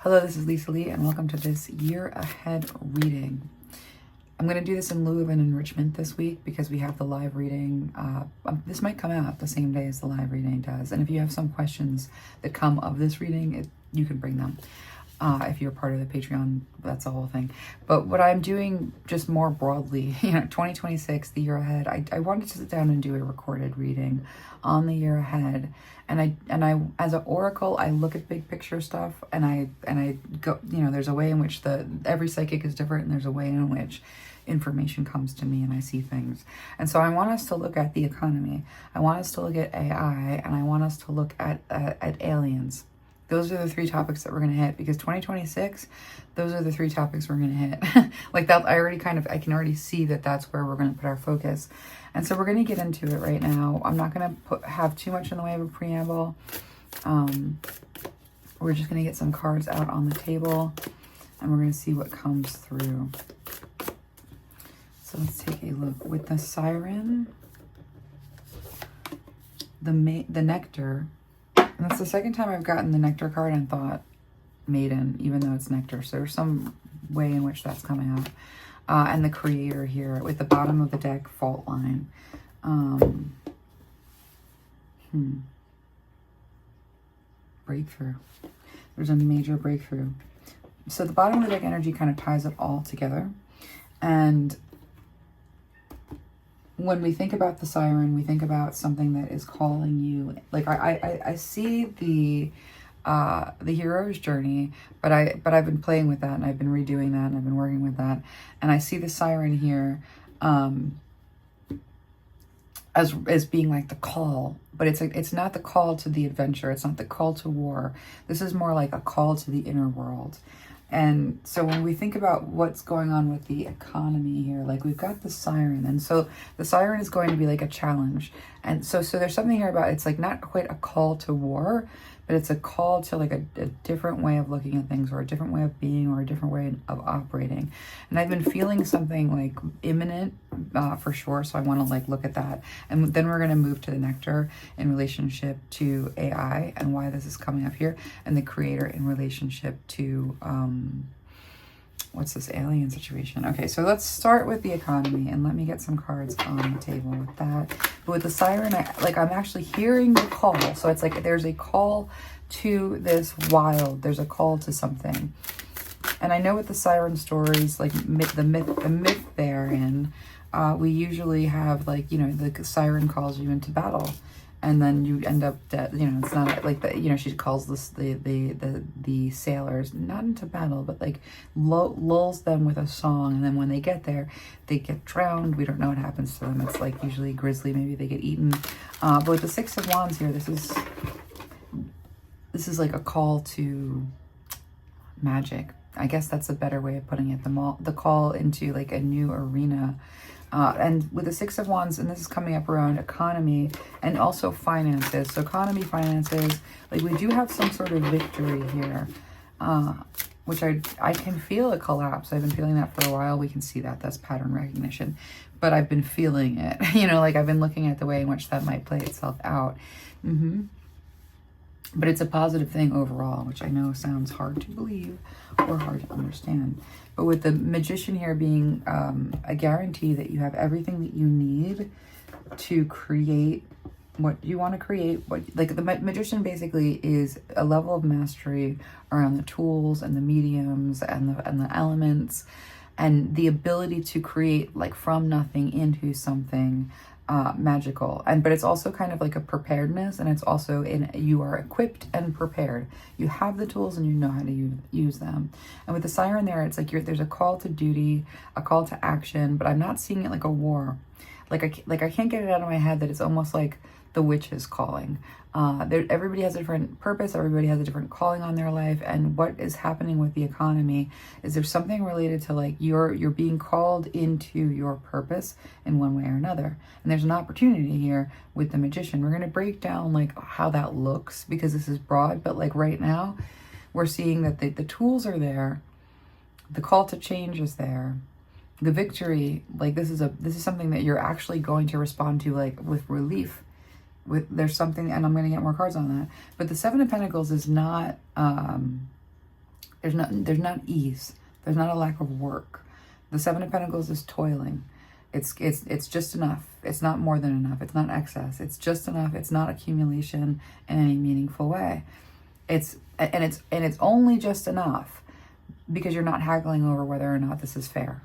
Hello, this is Lisa Lee, and welcome to this year ahead reading. I'm going to do this in lieu of an enrichment this week because we have the live reading. This might come out the same day as the live reading does. And if you have some questions that come of this reading, you can bring them. If you're part of the Patreon, that's the whole thing. But what I'm doing just more broadly, 2026, the year ahead, I wanted to sit down and do a recorded reading on the year ahead. And I, as an oracle, I look at big picture stuff, and I go, there's a way in which every psychic is different, and there's a way in which information comes to me and I see things. And so I want us to look at the economy. I want us to look at AI, and I want us to look at aliens. Those are the three topics that we're going to hit, because 2026, those are the three topics we're going to hit. Like that, I can already see that that's where we're going to put our focus. And so we're going to get into it right now. I'm not going to have too much in the way of a preamble. We're just going to get some cards out on the table, and we're going to see what comes through. So let's take a look. With the Siren, the Nectar. And that's the second time I've gotten the Nectar card and thought Maiden, even though it's Nectar. So there's some way in which that's coming out. And the Creator here with the bottom of the deck, Fault Line. Breakthrough. There's a major breakthrough. So the bottom of the deck energy kind of ties it all together. And when we think about the Siren, we think about something that is calling you. Like I see the hero's journey, but I've been playing with that, and I've been redoing that, and I've been working with that, and I see the Siren here as being like the call, but it's not the call to the adventure. It's not the call to war. This is more like a call to the inner world. And so when we think about what's going on with the economy here, like we've got the Siren, and so the Siren is going to be like a challenge. And so there's something here about, it's like not quite a call to war, but it's a call to like a different way of looking at things, or a different way of being, or a different way of operating. And I've been feeling something like imminent for sure. So I want to like look at that. And then we're going to move to the Nectar in relationship to AI and why this is coming up here, and the Creator in relationship to, what's this alien situation? Okay, so let's start with the economy, and let me get some cards on the table with that. But with the Siren, I'm actually hearing the call. So it's like there's a call to this wild. There's a call to something. And I know with the Siren stories, like the myth therein, we usually have like, the Siren calls you into battle, and then you end up dead. It's not like that. She calls the sailors not into battle, but like lulls them with a song, and then when they get there, they get drowned. We don't know what happens to them. It's like usually grisly. Maybe they get eaten. But with the Six of Wands here, this is like a call to magic. I guess that's a better way of putting it. The call into like a new arena. And with the Six of Wands, and this is coming up around economy and also finances. So economy, finances, like we do have some sort of victory here, which I can feel a collapse. I've been feeling that for a while. We can see that. That's pattern recognition. But I've been feeling it, like I've been looking at the way in which that might play itself out. But it's a positive thing overall, which I know sounds hard to believe or hard to understand. But with the Magician here being a guarantee that you have everything that you need to create what you want to create. Like the Magician basically is a level of mastery around the tools and the mediums and the elements, and the ability to create like from nothing into something magical. But it's also kind of like a preparedness, and it's also you are equipped and prepared. You have the tools and you know how to use them. And with the Siren there, it's like there's a call to duty, a call to action, but I'm not seeing it like a war. Like I can't get it out of my head that it's almost like the witch is calling. Everybody has a different purpose. Everybody has a different calling on their life. And what is happening with the economy is there's something related to like you're being called into your purpose in one way or another. And there's an opportunity here with the Magician. We're going to break down like how that looks, because this is broad, but like right now we're seeing that the tools are there. The call to change is there. The victory, like this is something that you're actually going to respond to like with relief. There's something, and I'm going to get more cards on that. But the Seven of Pentacles is not There's not ease. There's not a lack of work. The Seven of Pentacles is toiling. It's just enough. It's not more than enough. It's not excess. It's just enough. It's not accumulation in any meaningful way. It's only just enough because you're not haggling over whether or not this is fair.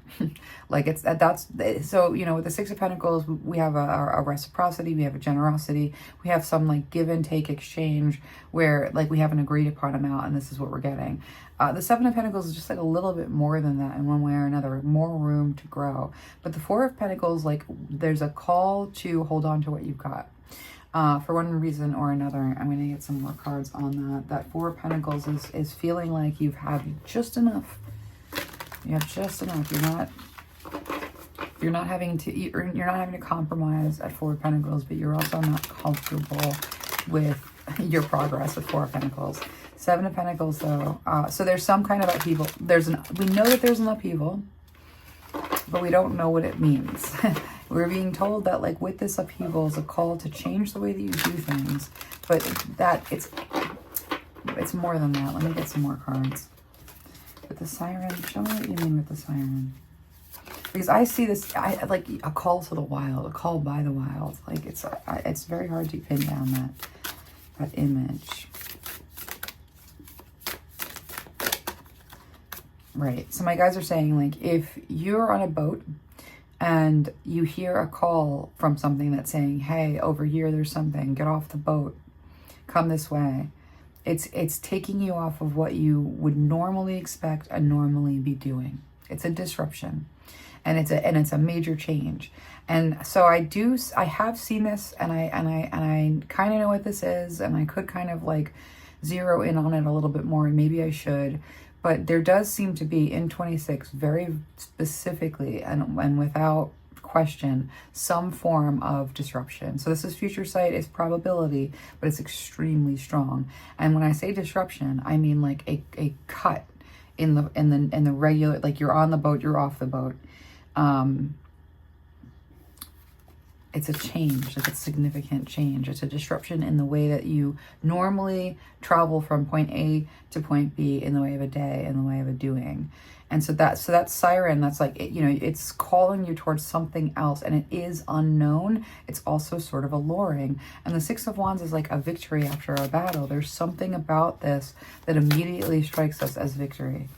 Like that's so, you know, with the Six of Pentacles, we have a reciprocity, we have a generosity, we have some like give and take exchange where like we have an agreed upon amount and this is what we're getting. The Seven of Pentacles is just like a little bit more than that in one way or another, more room to grow. But the Four of Pentacles, like there's a call to hold on to what you've got. For one reason or another, I'm going to get some more cards on that. That Four of Pentacles is feeling like you've had just enough. You have just enough. You're not having to compromise at Four of Pentacles, but you're also not comfortable with your progress with Four of Pentacles. Seven of Pentacles, though. So there's some kind of upheaval. We know that there's an upheaval, but we don't know what it means. We're being told that like with this upheaval is a call to change the way that you do things, but that it's more than that. Let me get some more cards. With the Siren, show me what you mean with the Siren. Because I see this, like a call to the wild, a call by the wild. Like it's very hard to pin down that image. Right. So my guys are saying like if you're on a boat and you hear a call from something that's saying, hey, over here there's something, get off the boat, come this way. It's taking you off of what you would normally expect and normally be doing. It's a disruption. And it's a major change. And so I have seen this and I kind of know what this is, and I could kind of like zero in on it a little bit more, and maybe I should. But there does seem to be in 26 very specifically and without question some form of disruption. So this is future sight, it's probability, but it's extremely strong. And when I say disruption, I mean like a cut in the regular, like you're on the boat, you're off the boat. It's a change, it's a significant change. It's a disruption in the way that you normally travel from point A to point B in the way of a day, in the way of a doing. And so that siren, that's like, you know, it's calling you towards something else, and it is unknown. It's also sort of alluring. And the Six of Wands is like a victory after a battle. There's something about this that immediately strikes us as victory.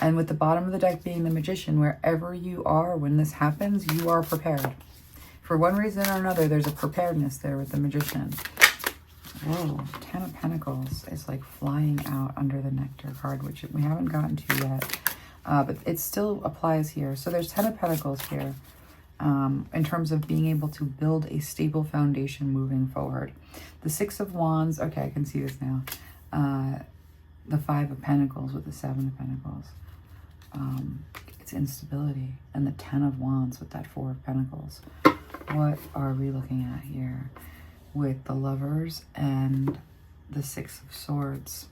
And with the bottom of the deck being the Magician, wherever you are when this happens, you are prepared. For one reason or another, there's a preparedness there with the Magician. Whoa, Ten of Pentacles is like flying out under the Nectar card, which we haven't gotten to yet. But it still applies here. So there's Ten of Pentacles here in terms of being able to build a stable foundation moving forward. The Six of Wands, okay, I can see this now. The Five of Pentacles with the Seven of Pentacles. It's instability. And the Ten of Wands with that Four of Pentacles. What are we looking at here with the Lovers and the Six of Swords?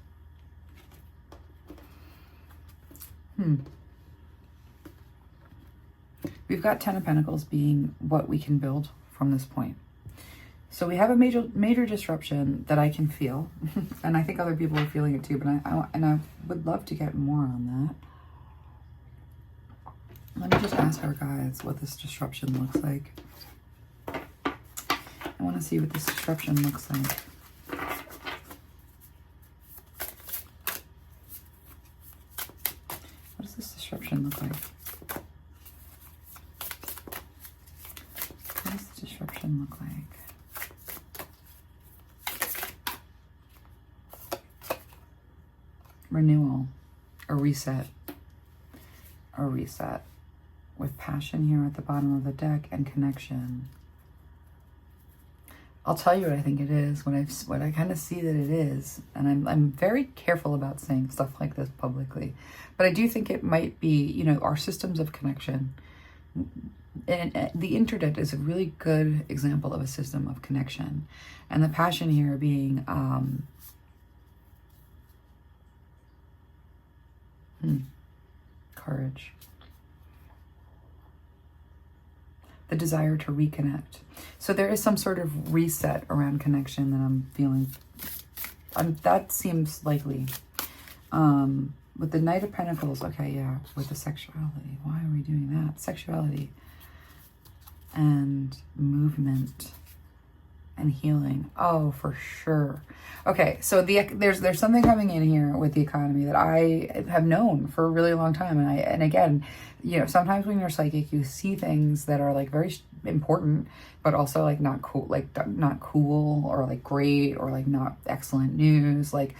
We've got Ten of Pentacles being what we can build from this point. So we have a major disruption that I can feel, and I think other people are feeling it too, but I would love to get more on that. Let me just ask our guides what this disruption looks like. I want to see what this disruption looks like. What does this disruption look like? What does the disruption look like? Renewal, a reset, with passion here at the bottom of the deck and connection. I'll tell you what I think it is when I kind of see that it is, and I'm very careful about saying stuff like this publicly, but I do think it might be, you know, our systems of connection. And the internet is a really good example of a system of connection, and the passion here being courage. The desire to reconnect. So there is some sort of reset around connection that I'm feeling. That seems likely. With the Knight of Pentacles, okay, yeah, with the sexuality. Why are we doing that? Sexuality and movement and healing. Oh, for sure. Okay, so there's something coming in here with the economy that I have known for a really long time, and again, you know, sometimes when you're psychic, you see things that are like very important, but also like not cool, or like great, or like not excellent news, like.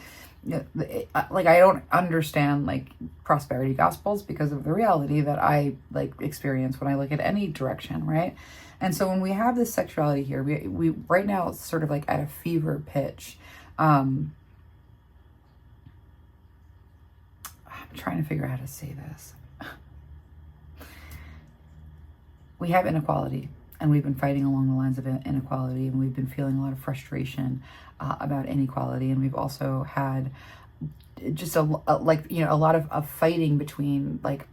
Like I don't understand like prosperity gospels because of the reality that I like experience when I look at any direction, right? And so when we have this sexuality here, we right now it's sort of like at a fever pitch. I'm trying to figure out how to say this. We have inequality, and we've been fighting along the lines of inequality, and we've been feeling a lot of frustration about inequality, and we've also had just a lot of fighting between like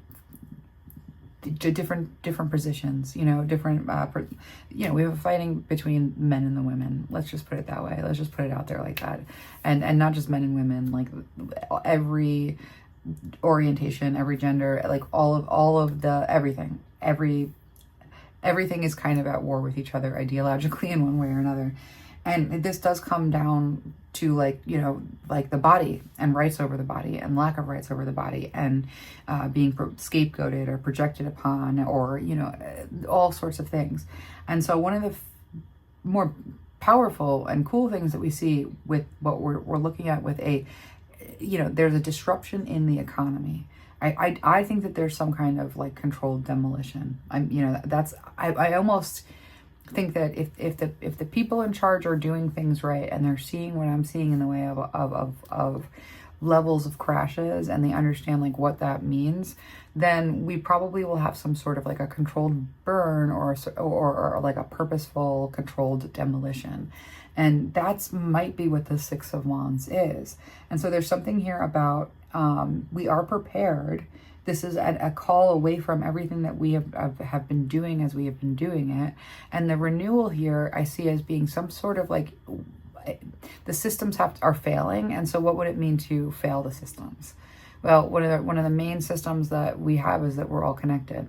different positions, you know, we have a fighting between men and the women. Let's just put it that way. Let's just put it out there like that, and not just men and women, like every orientation, every gender, like all of the everything is kind of at war with each other ideologically in one way or another. And this does come down to like, you know, like the body and rights over the body and lack of rights over the body, and being scapegoated or projected upon, or, you know, all sorts of things. And so one of the more powerful and cool things that we see with what we're looking at with there's a disruption in the economy. I think that there's some kind of like controlled demolition. I almost think that if the people in charge are doing things right, and they're seeing what I'm seeing in the way of levels of crashes, and they understand like what that means, then we probably will have some sort of like a controlled burn, or like a purposeful controlled demolition. And that's might be what the Six of Wands is. And so there's something here about we are prepared. This is a call away from everything that we have been doing as we have been doing it. And the renewal here I see as being some sort of like, the systems are failing. And so what would it mean to fail the systems? Well, one of the main systems that we have is that we're all connected.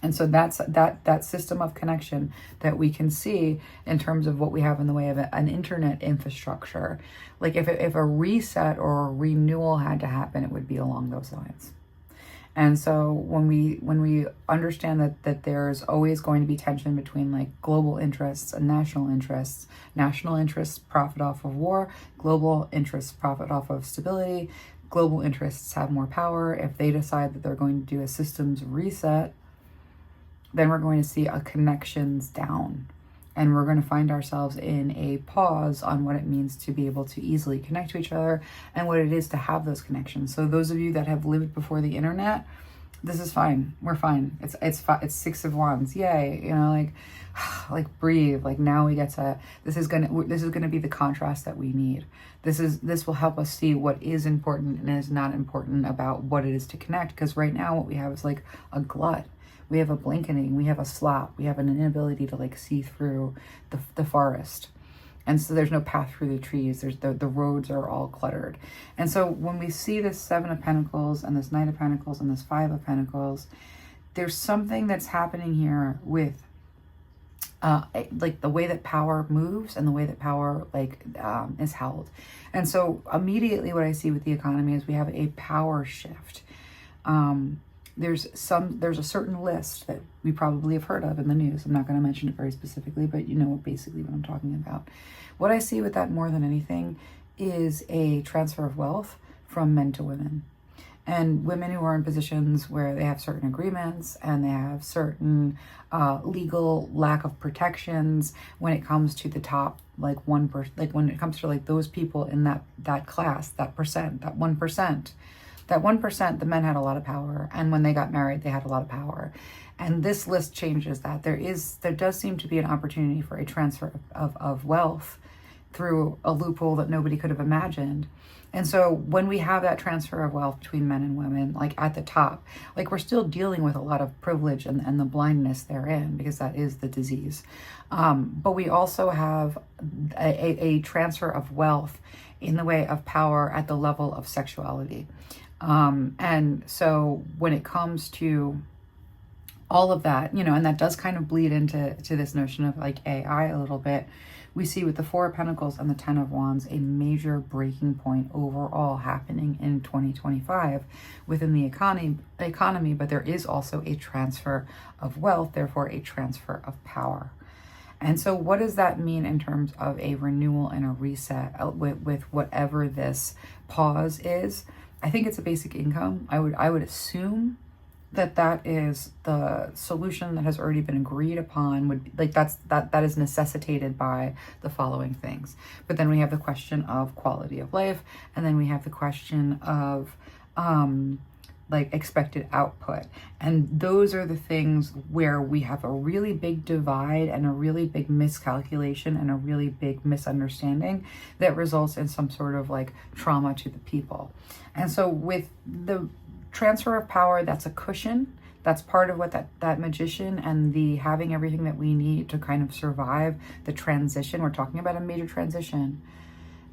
And so that's that system of connection that we can see in terms of what we have in the way of an internet infrastructure. Like if a reset or a renewal had to happen, it would be along those lines. And so when we understand that there's always going to be tension between like global interests and national interests profit off of war, global interests profit off of stability, global interests have more power. If they decide that they're going to do a systems reset, then we're going to see a connections down. And we're going to find ourselves in a pause on what it means to be able to easily connect to each other, and what it is to have those connections. So those of you that have lived before the internet, this is fine. We're fine. It's Six of Wands. Yay. You know, like breathe. Like now we get to, this is going to be the contrast that we need. This will help us see what is important and is not important about what it is to connect. Because right now what we have is like a glut. We have a blanketing, we have a slop, we have an inability to like see through the forest. And so there's no path through the trees. There's the roads are all cluttered. And so when we see this Seven of Pentacles and this Knight of Pentacles and this Five of Pentacles, there's something that's happening here with like the way that power moves and the way that power is held. And so immediately what I see with the economy is we have a power shift. There's a certain list that we probably have heard of in the news. I'm not going to mention it very specifically, but you know basically what I'm talking about. What I see with that more than anything is a transfer of wealth from men to women. And women who are in positions where they have certain agreements and they have certain legal lack of protections when it comes to the top, like 1%, like when it comes to like those people in that class, that 1%. That 1%, the men had a lot of power, and when they got married, they had a lot of power. And this list changes that. There does seem to be an opportunity for a transfer of wealth through a loophole that nobody could have imagined. And so when we have that transfer of wealth between men and women, like at the top, like we're still dealing with a lot of privilege and the blindness therein, because that is the disease. But we also have a transfer of wealth in the way of power at the level of sexuality. And so when it comes to all of that, you know, and that does kind of bleed into this notion of like AI a little bit, we see with the Four of Pentacles and the Ten of Wands a major breaking point overall happening in 2025 within the economy, but there is also a transfer of wealth, therefore a transfer of power. And so what does that mean in terms of a renewal and a reset with whatever this pause is? I think it's a basic income. I would assume that is the solution that has already been agreed upon, would like that is necessitated by the following things. But then we have the question of quality of life, and then we have the question of like expected output. And those are the things where we have a really big divide and a really big miscalculation and a really big misunderstanding that results in some sort of like trauma to the people. And so with the transfer of power, that's a cushion. That's part of what that magician and the having everything that we need to kind of survive the transition. We're talking about a major transition.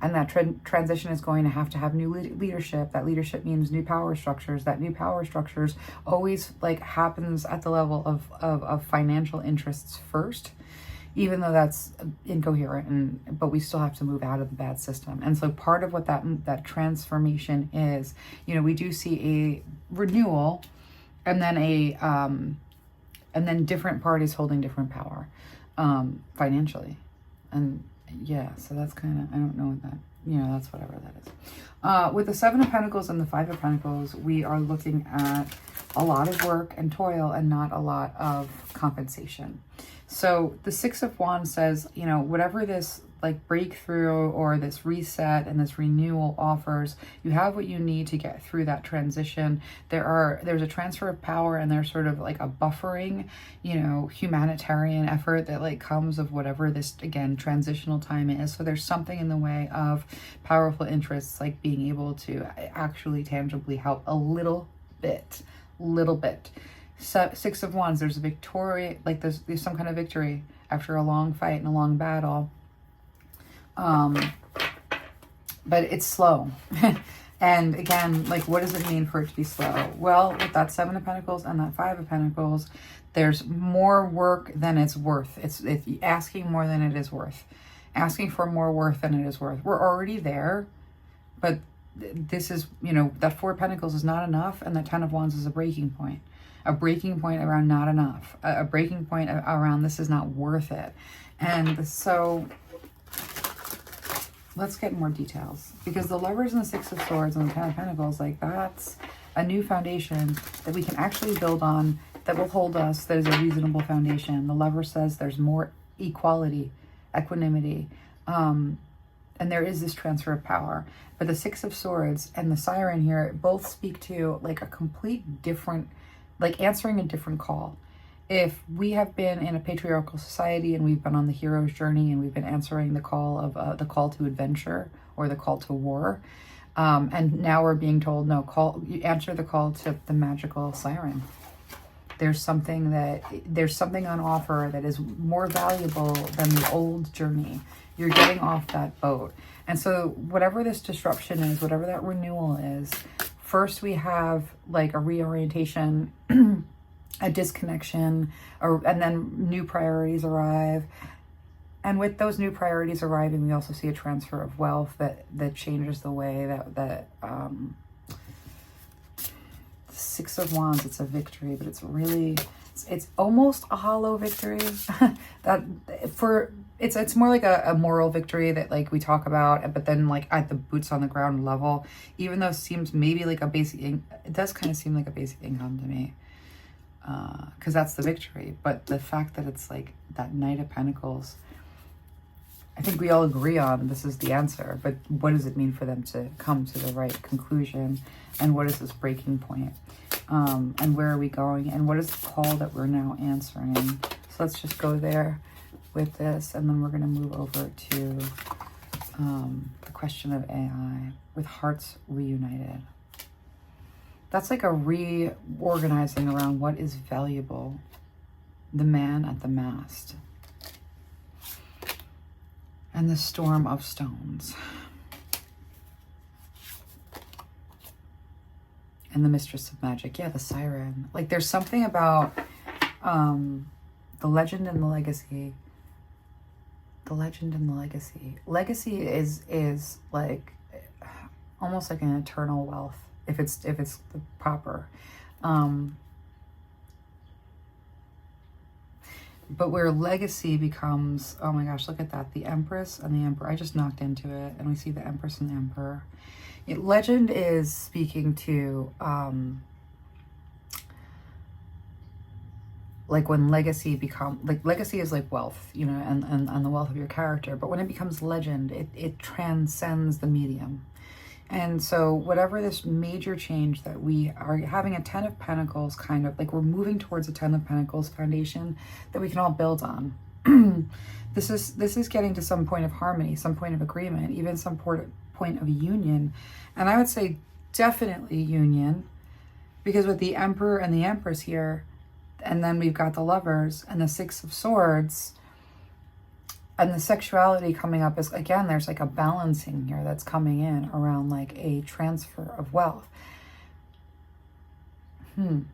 And that transition is going to have new leadership. That leadership means new power structures. That new power structures always like happens at the level of financial interests first, even though that's incoherent, but we still have to move out of the bad system. And so part of what that transformation is, you know, we do see a renewal, and then different parties holding different power financially. And yeah, so that's kind of, I don't know what that, you know, that's whatever that is. With the Seven of Pentacles and the Five of Pentacles, we are looking at a lot of work and toil and not a lot of compensation. So the Six of Wands says, you know, whatever this like breakthrough or this reset and this renewal offers, you have what you need to get through that transition. There's a transfer of power, and there's sort of like a buffering, you know, humanitarian effort that like comes of whatever this, again, transitional time is. So there's something in the way of powerful interests like being able to actually tangibly help a little bit. So, Six of Wands, there's a victory, like there's some kind of victory after a long fight and a long battle. But it's slow. And again, like, what does it mean for it to be slow? Well, with that Seven of Pentacles and that Five of Pentacles, there's more work than it's worth. It's asking more than it is worth. Asking for more worth than it is worth. We're already there, but this is, you know, that Four of Pentacles is not enough, and that Ten of Wands is a breaking point. A breaking point around not enough. A breaking point around this is not worth it. And so let's get more details, because the Lovers and the Six of Swords and the Ten of Pentacles, like that's a new foundation that we can actually build on, that will hold us, that is a reasonable foundation. The Lover says there's more equality, equanimity, and there is this transfer of power. But the Six of Swords and the Siren here both speak to like a complete different, like answering a different call. If we have been in a patriarchal society and we've been on the hero's journey and we've been answering the call of the call to adventure or the call to war, and now we're being told, no, you answer the call to the magical siren. There's something on offer that is more valuable than the old journey. You're getting off that boat. And so whatever this disruption is, whatever that renewal is, first we have like a reorientation, a disconnection, and then new priorities arrive. And with those new priorities arriving, we also see a transfer of wealth that changes the way that Six of Wands, it's a victory, but it's really, it's almost a hollow victory. It's more like a moral victory that like we talk about, but then like at the boots on the ground level, even though it seems maybe like a basic, it does kind of seem like a basic income to me, because that's the victory. But the fact that it's like that Knight of Pentacles, I think we all agree on this is the answer, but what does it mean for them to come to the right conclusion? And what is this breaking point? And where are we going? And what is the call that we're now answering? So let's just go there with this, and then we're going to move over to the question of AI with hearts reunited. That's like a reorganizing around what is valuable. The man at the mast. And the storm of stones. and the mistress of magic. Yeah, the siren. Like there's something about the legend and the legacy. The legend and the legacy. Legacy is like almost like an eternal wealth if it's the proper. But where legacy becomes, oh my gosh, look at that. The Empress and the Emperor. I just knocked into it and we see the Empress and the Emperor. Legend is speaking to, like when legacy legacy is like wealth, you know, and the wealth of your character. But when it becomes legend, it transcends the medium. And so whatever this major change that we are having, a 10 of Pentacles, kind of like we're moving towards a 10 of Pentacles foundation that we can all build on. This is getting to some point of harmony, some point of agreement, even some point of union. And I would say definitely union, because with the Emperor and the Empress here, and then we've got the Lovers and the Six of Swords, and the sexuality coming up is, again, there's like a balancing here that's coming in around like a transfer of wealth. And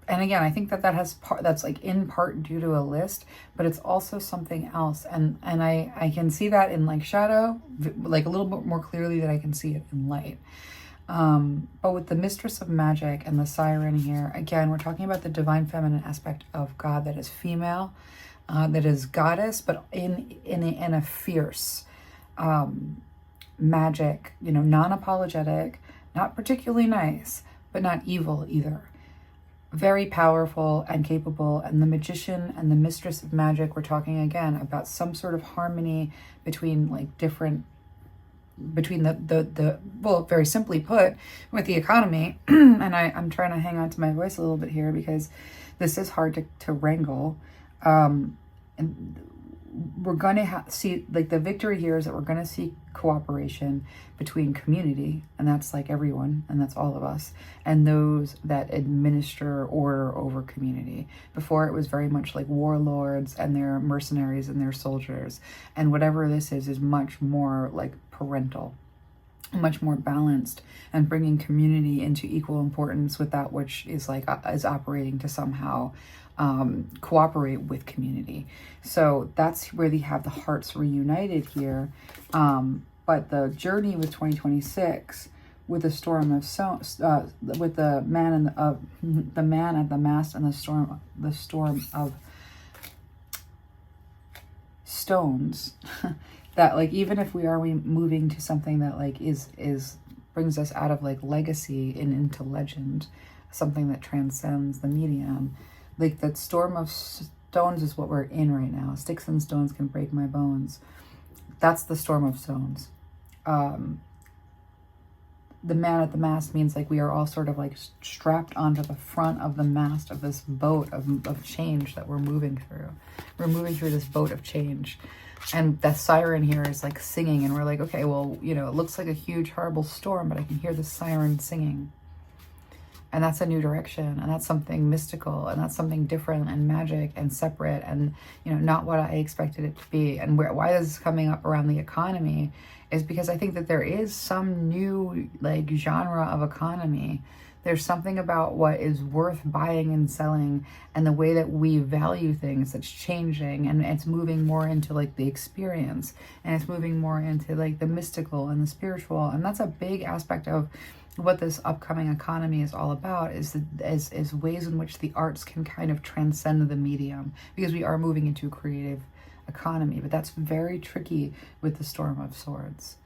again, I think that has that's like in part due to a list, but it's also something else. And I can see that in like shadow, like a little bit more clearly than I can see it in light. But with the Mistress of Magic and the Siren here, again, we're talking about the divine feminine aspect of God that is female, that is goddess, but in a fierce magic, you know, non-apologetic, not particularly nice, but not evil either. Very powerful and capable. And the Magician and the Mistress of Magic, we're talking again about some sort of harmony between like different, between the well, very simply put, with the economy. And I'm trying to hang on to my voice a little bit here because this is hard to wrangle. And we're going to see, like, the victory here is that we're going to see cooperation between community, and that's like everyone, and that's all of us, and those that administer order over community. Before, it was very much like warlords and their mercenaries and their soldiers, and whatever this is much more like parental, much more balanced, and bringing community into equal importance with that which is like is operating to somehow cooperate with community. So that's where they have the hearts reunited here. But the journey with 2026, with the storm of with the man and the man at the mast and the storm of stones. That like, even if we are moving to something that like is brings us out of like legacy and into legend, something that transcends the medium, like that storm of stones is what we're in right now. Sticks and stones can break my bones. That's the storm of stones. The man at the mast means like we are all sort of like strapped onto the front of the mast of this boat of change that we're moving through. We're moving through this boat of change. And the siren here is like singing, and we're like, okay, well, you know, it looks like a huge, horrible storm, but I can hear the siren singing. And that's a new direction, and that's something mystical, and that's something different and magic and separate, and, you know, not what I expected it to be. And why this is coming up around the economy is because I think that there is some new like genre of economy. There's something about what is worth buying and selling, and the way that we value things that's changing, and it's moving more into like the experience, and it's moving more into like the mystical and the spiritual. And that's a big aspect of what this upcoming economy is all about, is ways in which the arts can kind of transcend the medium, because we are moving into a creative economy. But that's very tricky with the storm of swords.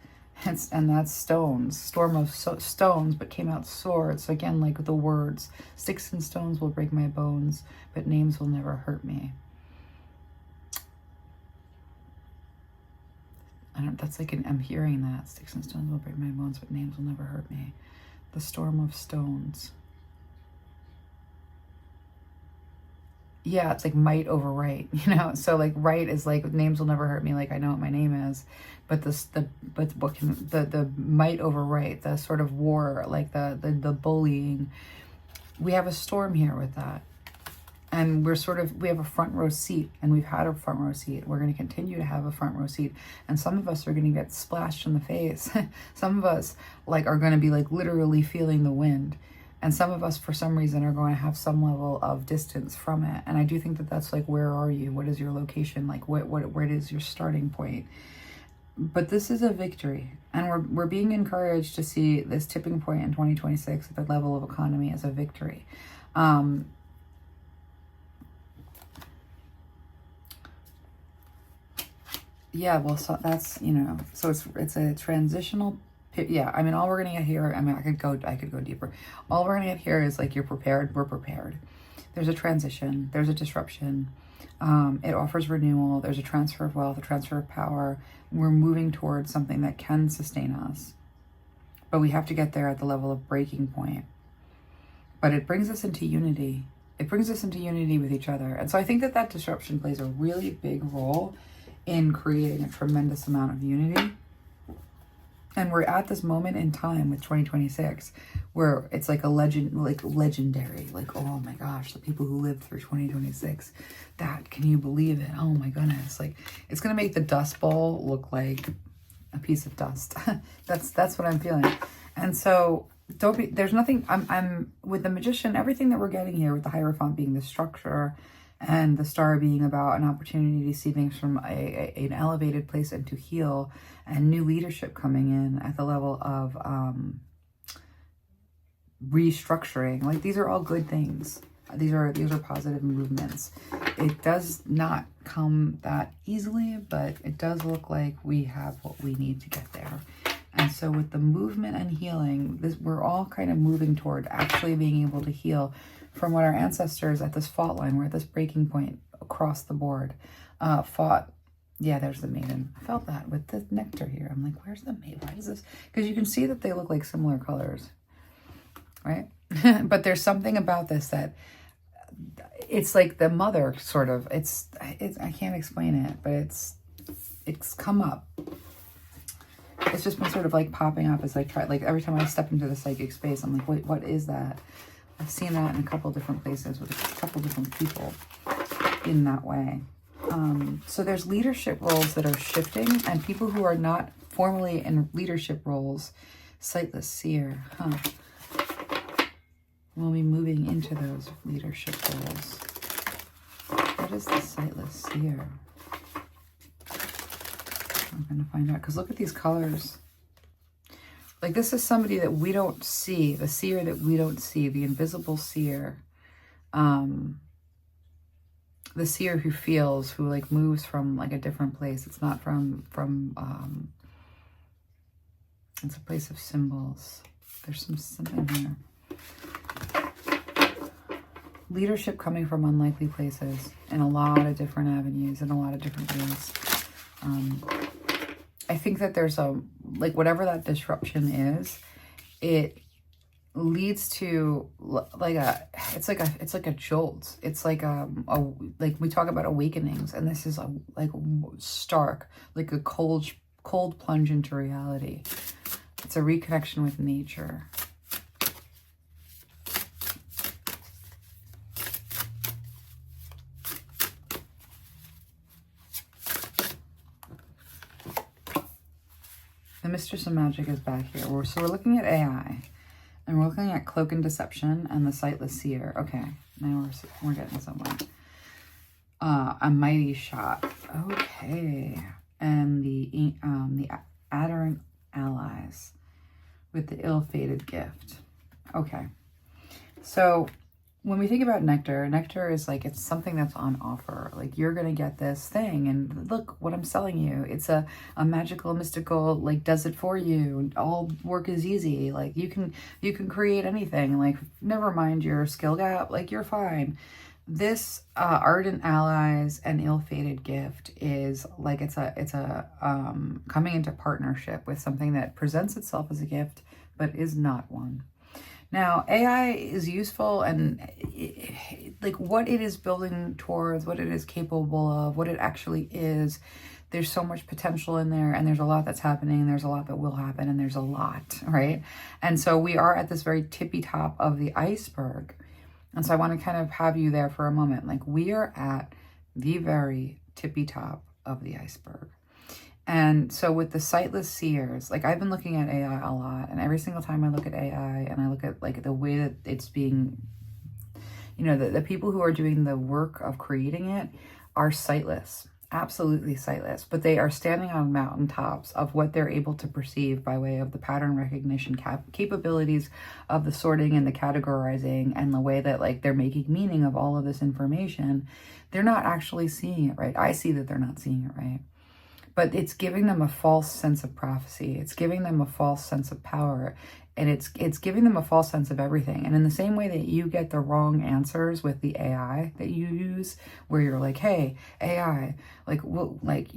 And that's stones, storm of stones, but came out swords. So again, like the words, sticks and stones will break my bones, but names will never hurt me. That's like I'm hearing that. Sticks and stones will break my bones, but names will never hurt me. The storm of stones. Yeah, it's like might over right, you know? So like right is like names will never hurt me, like I know what my name is. But the might over right, the sort of war, like the bullying. We have a storm here with that. And we have a front row seat, and we've had a front row seat. We're going to continue to have a front row seat. And some of us are going to get splashed in the face. Some of us like are going to be like literally feeling the wind. And some of us, for some reason, are going to have some level of distance from it. And I do think that that's like, where are you? What is your location? Like, where is your starting point? But this is a victory. And we're being encouraged to see this tipping point in 2026 at the level of economy as a victory. Yeah, well, so that's, you know, so it's a transitional. Yeah, I mean, all we're gonna get here, I mean, I could go deeper. All we're gonna get here is like, you're prepared, we're prepared. There's a transition, there's a disruption. It offers renewal. There's a transfer of wealth, a transfer of power. We're moving towards something that can sustain us, but we have to get there at the level of breaking point. But it brings us into unity. It brings us into unity with each other. And so I think that that disruption plays a really big role in creating a tremendous amount of unity. And we're at this moment in time with 2026 where it's like a legend, like legendary, like, oh my gosh, the people who lived through 2026, that, can you believe it? Oh my goodness. Like, it's going to make the Dust Bowl look like a piece of dust. That's what I'm feeling. And so there's nothing, I'm with the Magician, everything that we're getting here with the Hierophant being the structure and the Star being about an opportunity to see things from an elevated place and to heal, and new leadership coming in at the level of restructuring. Like, these are all good things. These are positive movements. It does not come that easily, but it does look like we have what we need to get there. And so with the movement and healing, we're all kind of moving toward actually being able to heal from what our ancestors at this fault line, we're at this breaking point across the board, fought. Yeah, there's the maiden. I felt that with the nectar here. I'm like, where's the maiden? Why is this? Because you can see that they look like similar colors, right? But there's something about this that it's like the mother, sort of. It's I can't explain it, but it's come up. It's just been sort of like popping up as I try. Like, every time I step into the psychic space, I'm like, wait, what is that? I've seen that in a couple different places with a couple different people in that way. So there's leadership roles that are shifting, and people who are not formally in leadership roles, sightless seer, will be moving into those leadership roles. What is the sightless seer? I'm going to find out, because look at these colors. Like, this is somebody that we don't see, the seer that we don't see, the invisible seer. The seer who feels, who like moves from like a different place. It's not from it's a place of symbols. There's something here. Leadership coming from unlikely places in a lot of different avenues, in a lot of different ways. I think that there's like, whatever that disruption is, it leads to like it's like a jolt. It's like like we talk about awakenings, and this is like stark, like a cold plunge into reality. It's a reconnection with nature. The Mistress of Magic is back here. So we're looking at AI, and we're looking at Cloak and Deception and the Sightless Seer. Okay, now we're getting somewhere. A Mighty Shot. Okay, and the Adderant Allies with the Ill-Fated Gift. Okay, so when we think about nectar is like, it's something that's on offer. Like, you're going to get this thing, and look what I'm selling you. It's a magical, mystical, like, does it for you. All work is easy. Like, you can create anything. Like, never mind your skill gap. Like, you're fine. This Ardent Allies and Ill-Fated Gift is like, it's a coming into partnership with something that presents itself as a gift, but is not one. Now, AI is useful, and like what it is building towards, what it is capable of, what it actually is, there's so much potential in there, and there's a lot that's happening, and there's a lot that will happen, and there's a lot, right? And so we are at this very tippy top of the iceberg. And so I want to kind of have you there for a moment. Like, we are at the very tippy top of the iceberg. And so with the sightless seers, like I've been looking at AI a lot, and every single time I look at AI and I look at like the way that it's being, you know, the people who are doing the work of creating it are sightless, absolutely sightless, but they are standing on mountaintops of what they're able to perceive by way of the pattern recognition capabilities of the sorting and the categorizing and the way that like they're making meaning of all of this information. They're not actually seeing it right. I see that they're not seeing it right. But it's giving them a false sense of prophecy. It's giving them a false sense of power. And it's giving them a false sense of everything. And in the same way that you get the wrong answers with the AI that you use, where you're like, hey, AI, like, well, like,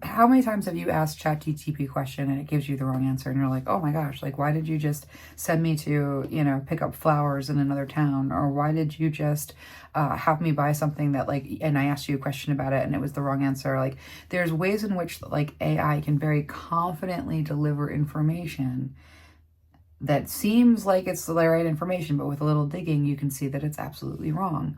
how many times have you asked ChatGPT a question and it gives you the wrong answer? And you're like, oh my gosh, like, why did you just send me to, you know, pick up flowers in another town? Or why did you just have me buy something that like, and I asked you a question about it and it was the wrong answer? Like, there's ways in which like AI can very confidently deliver information that seems like it's the right information, but with a little digging, you can see that it's absolutely wrong.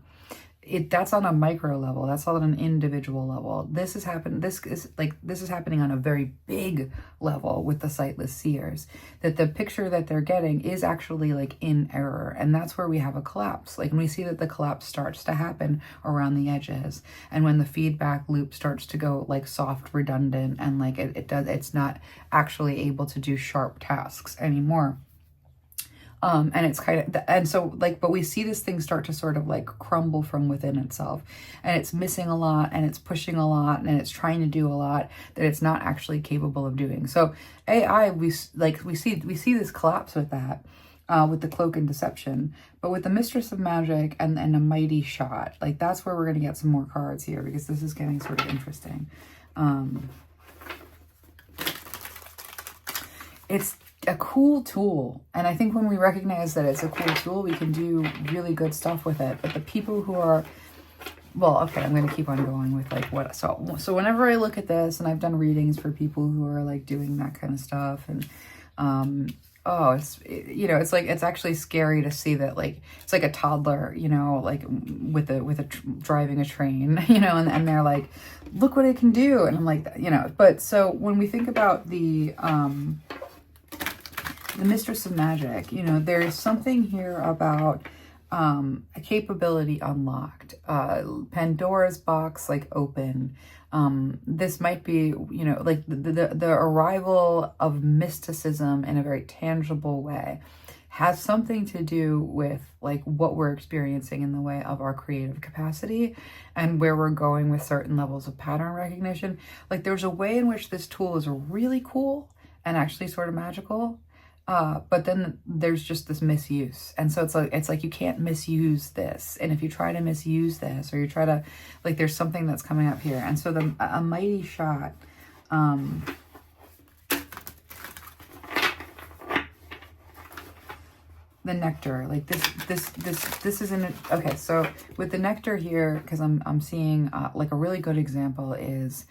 That's on a micro level. That's on an individual level. This is happening on a very big level with the sightless seers, that the picture that they're getting is actually like in error. And that's where we have a collapse. Like when we see that the collapse starts to happen around the edges, and when the feedback loop starts to go like soft, redundant, and like it's not actually able to do sharp tasks anymore. And it's kind of, and so like, but we see this thing start to sort of like crumble from within itself, and it's missing a lot, and it's pushing a lot, and it's trying to do a lot that it's not actually capable of doing. So AI, we see this collapse with that, with the cloak and deception, but with the Mistress of Magic and a mighty shot, like that's where we're going to get some more cards here, because this is getting sort of interesting. It's a cool tool, and I think when we recognize that it's a cool tool, we can do really good stuff with it. But the people who are, well, okay, I'm going to keep on going with like what, so whenever I look at this, and I've done readings for people who are like doing that kind of stuff, and oh, you know, it's like, it's actually scary to see that, like, it's like a toddler, you know, like driving a train, you know, and they're like, look what it can do, and I'm like, you know. But so when we think about the Mistress of Magic, you know, there is something here about a capability unlocked, Pandora's box like open. This might be, you know, like the arrival of mysticism in a very tangible way has something to do with like what we're experiencing in the way of our creative capacity and where we're going with certain levels of pattern recognition. Like there's a way in which this tool is really cool and actually sort of magical. But then there's just this misuse. And so it's like you can't misuse this. And if you try to misuse this, or you try to, like, there's something that's coming up here. And so a mighty shot, the nectar, like this isn't, okay. So with the nectar here, because I'm seeing like a really good example is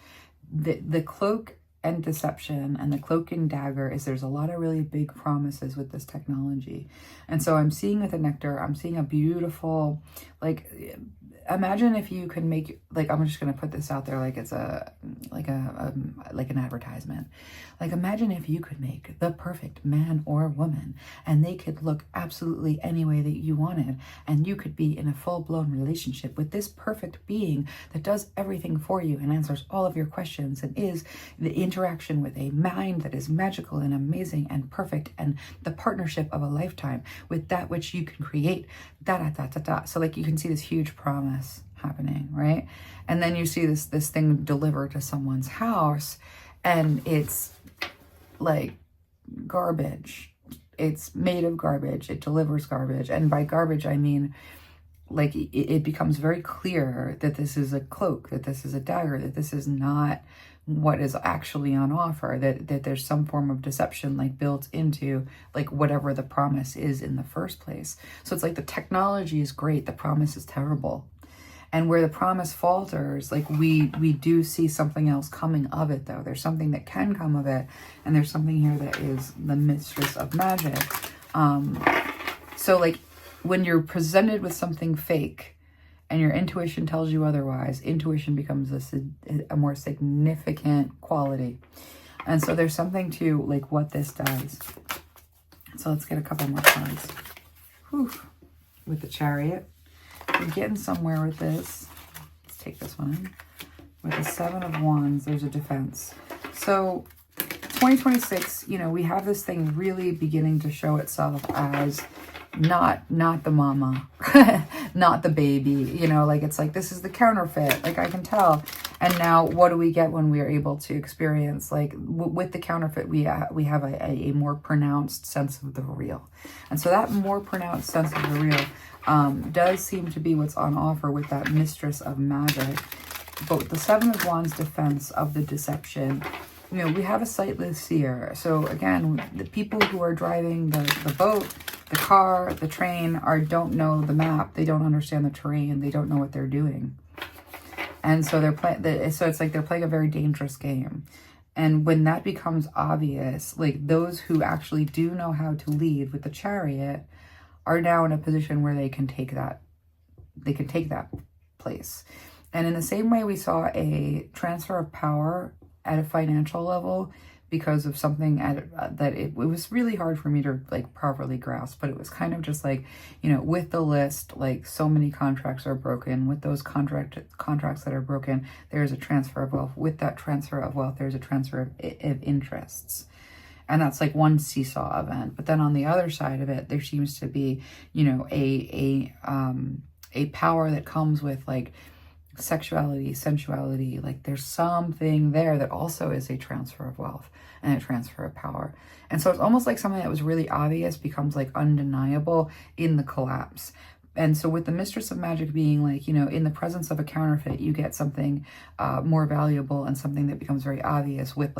the cloak and deception, and the cloak and dagger is there's a lot of really big promises with this technology. And so I'm seeing with the nectar, I'm seeing a beautiful, like, imagine if you could make, like, I'm just going to put this out there like it's like an advertisement. Like, imagine if you could make the perfect man or woman, and they could look absolutely any way that you wanted, and you could be in a full-blown relationship with this perfect being that does everything for you and answers all of your questions and is the interaction with a mind that is magical and amazing and perfect, and the partnership of a lifetime with that which you can create, So like you can see this huge promise happening, right? And then you see this thing delivered to someone's house, and it's like garbage. It's made of garbage. It delivers garbage. And by garbage, I mean, like, it becomes very clear that this is a cloak, that this is a dagger, that this is not what is actually on offer, that there's some form of deception like built into like whatever the promise is in the first place. So it's like the technology is great, the promise is terrible. And where the promise falters, like we do see something else coming of it, though. There's something that can come of it, and there's something here that is the Mistress of Magic. So like when you're presented with something fake, and your intuition tells you otherwise, intuition becomes a more significant quality. And so there's something to like what this does. So let's get a couple more cards. Whew. With the Chariot. We're getting somewhere with this. Let's take this one in. With the Seven of Wands, there's a defense. So 2026, you know, we have this thing really beginning to show itself as not the mama, not the baby, you know, like it's like, this is the counterfeit, like I can tell. And now what do we get when we are able to experience, like with the counterfeit, we have a more pronounced sense of the real. And so that more pronounced sense of the real does seem to be what's on offer with that Mistress of Magic. But with the Seven of Wands defense of the deception, you know, we have a sightless seer. So again, the people who are driving the boat, the car, the train, don't know the map. They don't understand the terrain. They don't know what they're doing. And so so it's like they're playing a very dangerous game. And when that becomes obvious, like those who actually do know how to lead with the Chariot are now in a position where they can take that place. And in the same way we saw a transfer of power at a financial level because of something that it was really hard for me to like properly grasp, but it was kind of just like, you know, with the list, like so many contracts are broken. With those contracts that are broken, there's a transfer of wealth. With that transfer of wealth, there's a transfer of interests. And that's like one seesaw event. But then on the other side of it, there seems to be, you know, a power that comes with like sexuality, sensuality, like there's something there that also is a transfer of wealth and a transfer of power. And so it's almost like something that was really obvious becomes like undeniable in the collapse. And so with the Mistress of Magic being like, you know, in the presence of a counterfeit, you get something more valuable and something that becomes very obvious with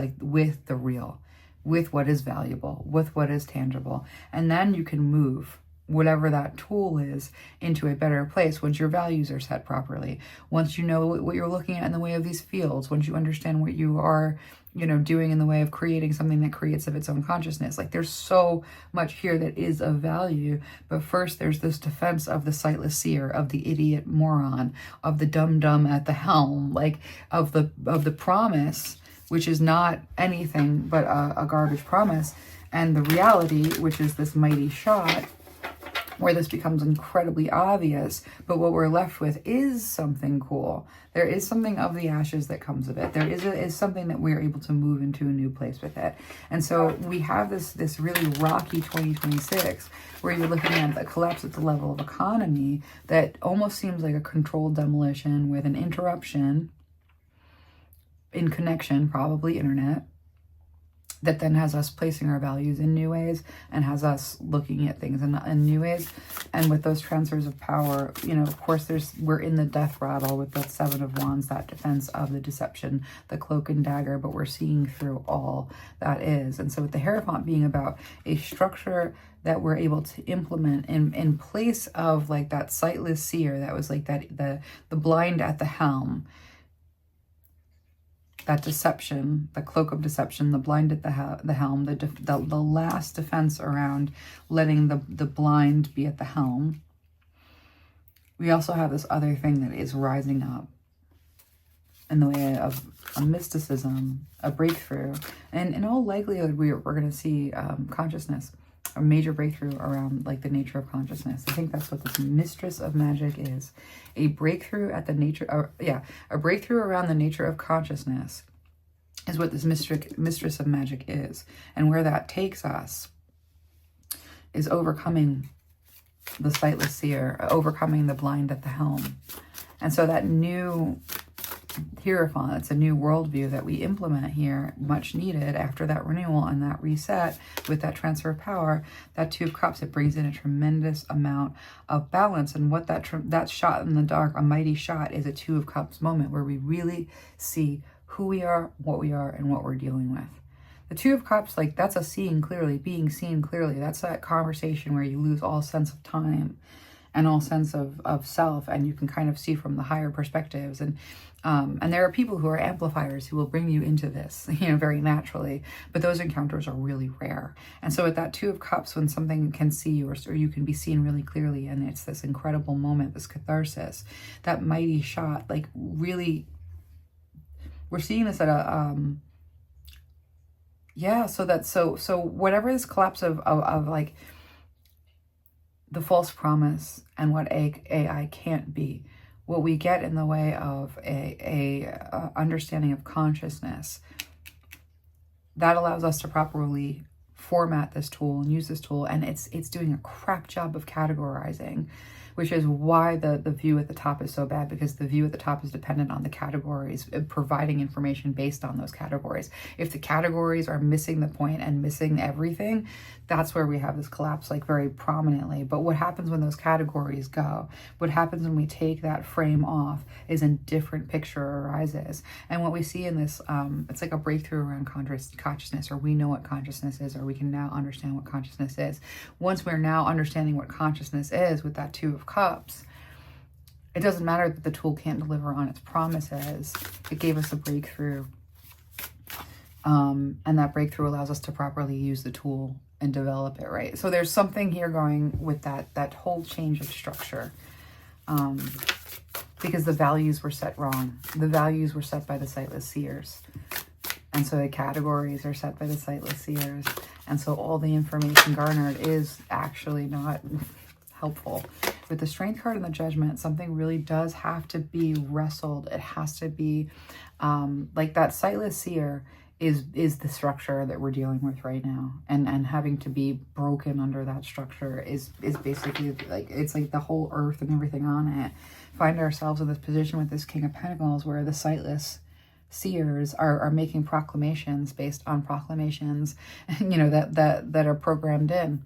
the real, with what is valuable, with what is tangible. And then you can move whatever that tool is into a better place once your values are set properly, once you know what you're looking at in the way of these fields, once you understand what you are, you know, doing in the way of creating something that creates of its own consciousness. Like there's so much here that is of value, but first there's this defense of the sightless seer, of the idiot moron, of the dumb at the helm, like of the promise, which is not anything but a garbage promise, and the reality, which is this mighty shot, where this becomes incredibly obvious, but what we're left with is something cool. There is something of the ashes that comes of it. There is something that we're able to move into a new place with it. And so we have this really rocky 2026 where you're looking at the collapse at the level of economy that almost seems like a controlled demolition with an interruption in connection, probably internet, that then has us placing our values in new ways and has us looking at things in new ways. And with those transfers of power, you know, of course, we're in the death rattle with the Seven of Wands, that defense of the deception, the cloak and dagger, but we're seeing through all that is. And so with the Hierophant being about a structure that we're able to implement in place of like that sightless seer, that was like that the blind at the helm, that deception, the cloak of deception, the blind at the helm, the last defense around letting the blind be at the helm. We also have this other thing that is rising up in the way of a mysticism, a breakthrough. And in all likelihood, we're going to see consciousness, a major breakthrough around like the nature of consciousness. I think that's what this Mistress of Magic is. A breakthrough at the nature, a breakthrough around the nature of consciousness is what this Mistress of Magic is. And where that takes us is overcoming the sightless seer, overcoming the blind at the helm. And so that new Hierophant, it's a new worldview that we implement here, much needed after that renewal and that reset with that transfer of power. That Two of Cups, it brings in a tremendous amount of balance. And what that shot in the dark, a mighty shot, is a Two of Cups moment where we really see who we are, and what we're dealing with. The Two of Cups, like that's a seeing clearly, being seen clearly. That's that conversation where you lose all sense of time. and all sense of self, and you can kind of see from the higher perspectives. And there are people who are amplifiers who will bring you into this, very naturally, but those encounters are really rare. And so with that Two of Cups, when something can see you, or you can be seen really clearly, and it's this incredible moment, this catharsis, that mighty shot, like really, we're seeing this at a, so whatever this collapse of like the false promise and what AI can't be, what we get in the way of a understanding of consciousness, that allows us to properly format this tool and use this tool, and it's doing a crap job of categorizing, which is why the view at the top is so bad, because the view at the top is dependent on the categories, providing information based on those categories. If the categories are missing the point and missing everything, that's where we have this collapse, like very prominently. But what happens when those categories go, what happens when we take that frame off, is a different picture arises. And what we see in this, it's like a breakthrough around consciousness, or we know what consciousness is, or we can now understand what consciousness is. Once we're now understanding what consciousness is with that Two of Cups, it doesn't matter that the tool can't deliver on its promises. It gave us a breakthrough. And that breakthrough allows us to properly use the tool and develop it, right? So there's something here going with that whole change of structure, because the values were set wrong. The values were set by the sightless seers. And so the categories are set by the sightless seers. And so all the information garnered is actually not helpful. With the Strength card and the Judgment, something really does have to be wrestled. It has to be like that sightless seer is the structure that we're dealing with right now, and having to be broken under that structure is basically like, it's like the whole earth and everything on it. Find ourselves in this position with this King of Pentacles, where the sightless seers are making proclamations based on proclamations, that are programmed in,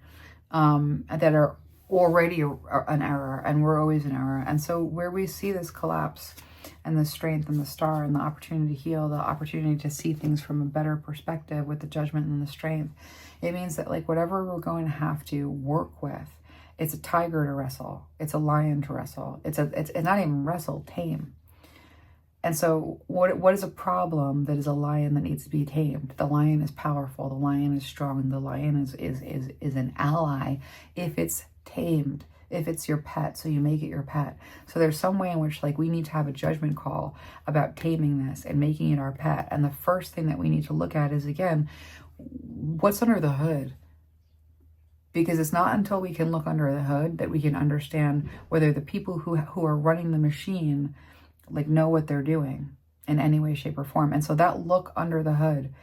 that are already an error, and we're always an error. And so where we see this collapse, and the Strength and the Star, and the opportunity to heal, the opportunity to see things from a better perspective with the Judgment and the Strength, it means that like whatever we're going to have to work with, it's a tiger to wrestle, it's a lion to wrestle, it's not even wrestle, tame. And so what is a problem that is a lion that needs to be tamed? The lion is powerful, the lion is strong, the lion is an ally if it's tamed, if it's your pet, so you make it your pet. So there's some way in which like we need to have a judgment call about taming this and making it our pet. And the first thing that we need to look at is, again, what's under the hood? Because it's not until we can look under the hood that we can understand whether the people who are running the machine like know what they're doing in any way, shape, or form. And so that look under the hood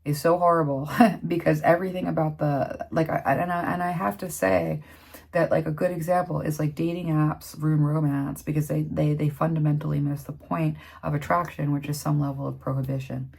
is so horrible because everything about the, like, and I have to say that like a good example is like dating apps ruin romance, because they fundamentally miss the point of attraction, which is some level of prohibition.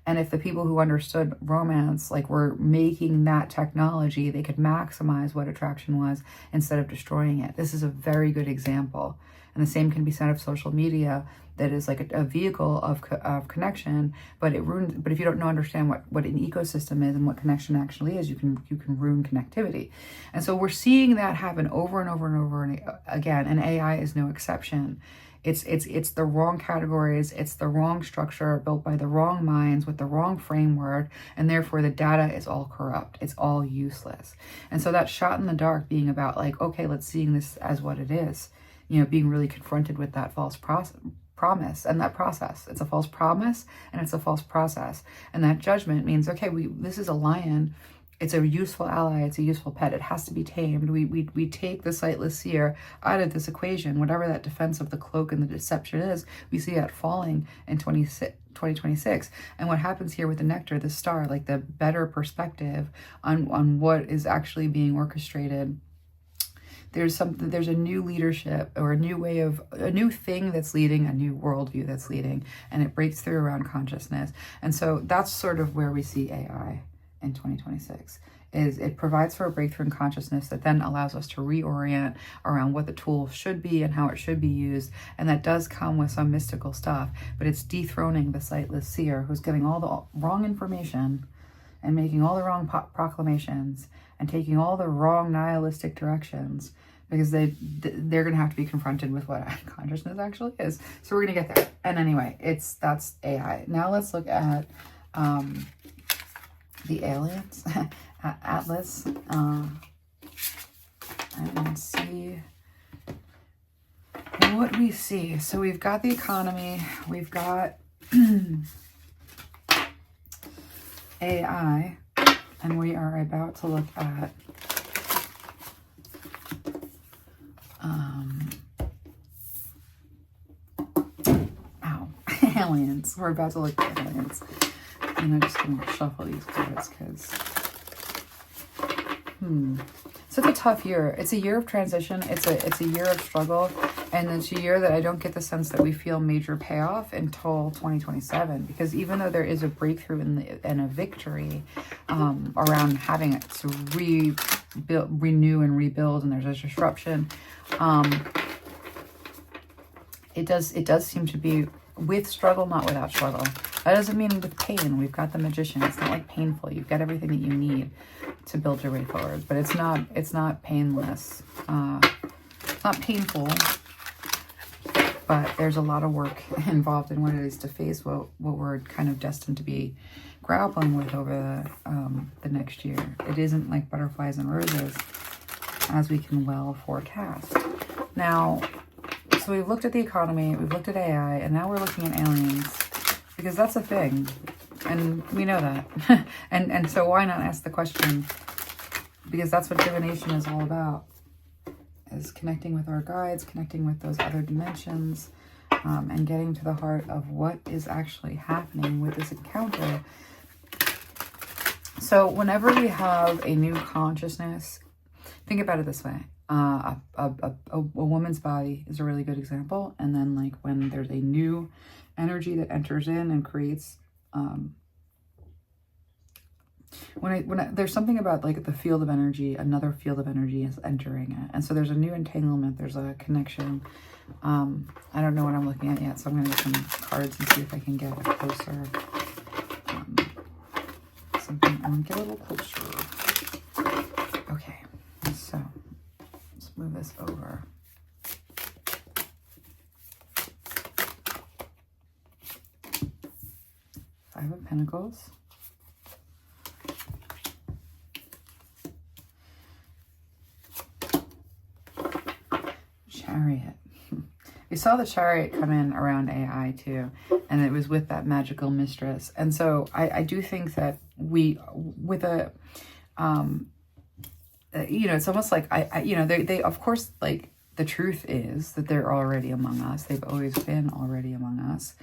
And if the people who understood romance, like, were making that technology, they could maximize what attraction was instead of destroying it. This is a very good example. And the same can be said of social media, that is like a vehicle of connection, but it ruins. But if you don't understand what an ecosystem is and what connection actually is, you can ruin connectivity. And so we're seeing that happen over and over and over again, and AI is no exception. It's the wrong categories, it's the wrong structure built by the wrong minds with the wrong framework, and therefore the data is all corrupt, it's all useless. And so that shot in the dark being about like, okay, let's seeing this as what it is, being really confronted with that false promise and that process. It's a false promise and it's a false process. And that judgment means, okay, this is a lion. It's a useful ally. It's a useful pet. It has to be tamed. We take the sightless seer out of this equation. Whatever that defense of the cloak and the deception is, we see that falling in 2026. And what happens here with the nectar, the star, like the better perspective on what is actually being orchestrated. There's a new leadership, or a new thing that's leading, a new worldview that's leading, and it breaks through around consciousness. And so that's sort of where we see AI in 2026, is it provides for a breakthrough in consciousness that then allows us to reorient around what the tool should be and how it should be used. And that does come with some mystical stuff, but it's dethroning the sightless seer who's giving all the wrong information and making all the wrong proclamations and taking all the wrong nihilistic directions, because they're going to have to be confronted with what consciousness actually is. So we're going to get there. And anyway, that's AI. Now let's look at the aliens, Atlas, and see what we see. So we've got the economy, we've got AI, and we are about to look at aliens. We're about to look at aliens. And I'm just going to shuffle these cards because so it's a tough year. It's a year of transition. It's a year of struggle, and it's a year that I don't get the sense that we feel major payoff until 2027. Because even though there is a breakthrough and a victory around having it to renew and rebuild, and there's a disruption, it does seem to be with struggle, not without struggle. That doesn't mean with pain. We've got the Magician. It's not like painful. You've got everything that you need to build your way forward. But it's not painless. It's not painful. But there's a lot of work involved in what it is to face what we're kind of destined to be grappling with over the next year. It isn't like butterflies and roses, as we can well forecast. Now, so we've looked at the economy, we've looked at AI, and now we're looking at aliens, because that's a thing, and we know that. and so why not ask the question? Because that's what divination is all about, is connecting with our guides, connecting with those other dimensions, and getting to the heart of what is actually happening with this encounter. So whenever we have a new consciousness, think about it this way. A woman's body is a really good example. And then like when there's a new energy that enters in and creates, there's something about like the field of energy, another field of energy is entering it. And so there's a new entanglement, there's a connection. I don't know what I'm looking at yet, so I'm going to get some cards and see if I can get a closer, get a little closer. Okay, so let's move this over. Five of Pentacles. Chariot. We saw the Chariot come in around AI too, and it was with that magical mistress. And so I do think that we, with a, it's almost like they of course, like the truth is that they're already among us. They've always been already among us.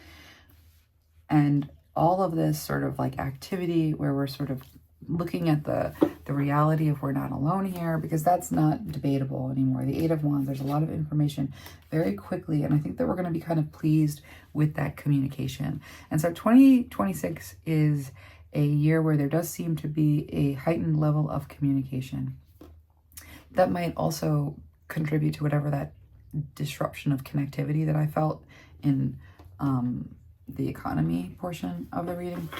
And all of this sort of like activity where we're sort of looking at the reality of we're not alone here, because that's not debatable anymore. The Eight of Wands, there's a lot of information very quickly, and I think that we're going to be kind of pleased with that communication. And so 2026 is a year where there does seem to be a heightened level of communication that might also contribute to whatever that disruption of connectivity that I felt in the economy portion of the reading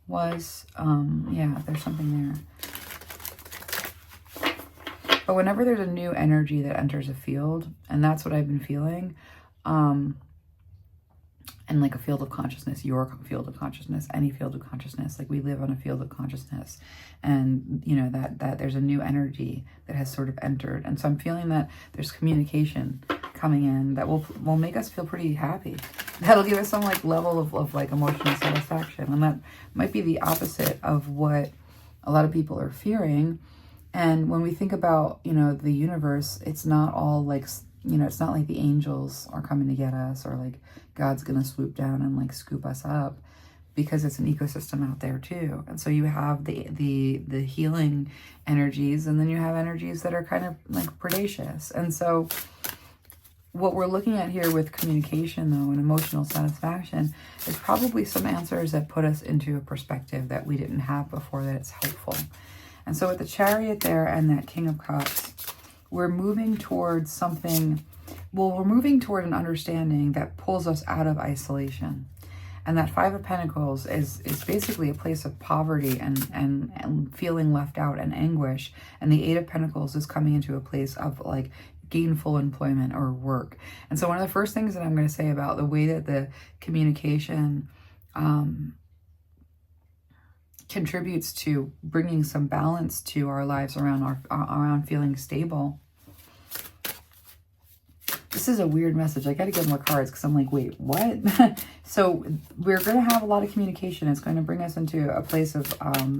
was. Yeah, there's something there. But whenever there's a new energy that enters a field, and that's what I've been feeling, and like a field of consciousness, your field of consciousness, any field of consciousness, like we live on a field of consciousness, and you know that there's a new energy that has sort of entered. And so I'm feeling that there's communication coming in that will make us feel pretty happy. That'll give us some like level of like emotional satisfaction. And that might be the opposite of what a lot of people are fearing. And when we think about, the universe, it's not all like, it's not like the angels are coming to get us, or like God's going to swoop down and like scoop us up, because it's an ecosystem out there too. And so you have the healing energies, and then you have energies that are kind of like predacious. And so what we're looking at here with communication, though, and emotional satisfaction, is probably some answers that put us into a perspective that we didn't have before, that it's helpful. And so with the Chariot there and that King of Cups, we're moving towards something, we're moving toward an understanding that pulls us out of isolation. And that Five of Pentacles is basically a place of poverty and feeling left out and anguish. And the Eight of Pentacles is coming into a place of like, gainful employment or work. And so one of the first things that I'm going to say about the way that the communication contributes to bringing some balance to our lives around feeling stable. This is a weird message. I got to get more cards because I'm like, wait, what? So we're going to have a lot of communication. It's going to bring us into a place of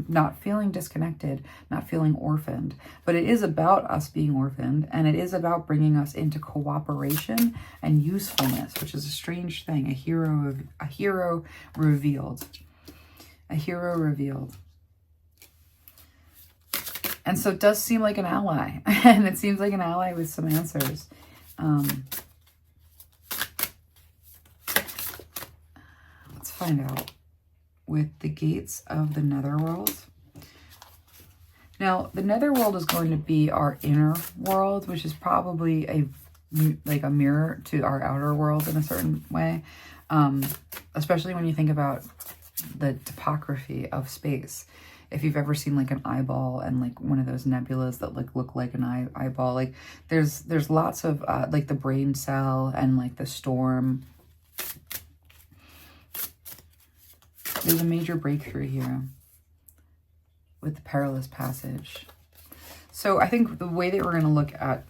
not feeling disconnected, not feeling orphaned. But it is about us being orphaned, and it is about bringing us into cooperation and usefulness, which is a strange thing. A hero revealed. A hero revealed. And so it does seem like an ally. And it seems like an ally with some answers. Let's find out with the gates of the netherworld. Now, the netherworld is going to be our inner world, which is probably like a mirror to our outer world in a certain way. Especially when you think about the topography of space. If you've ever seen like an eyeball and like one of those nebulas that like look like an eyeball, like there's lots of like the brain cell and like the storm. There's a major breakthrough here with the perilous passage. So I think the way that we're going to look at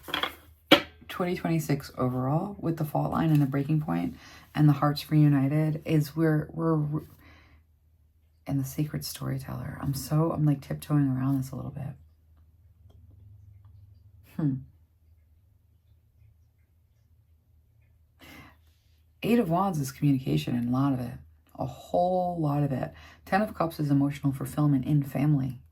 2026 overall with the fault line and the breaking point and the hearts reunited is we're and the sacred storyteller. I'm like tiptoeing around this a little bit. Eight of Wands is communication, and a lot of it. A whole lot of it. 10 of Cups is emotional fulfillment in family.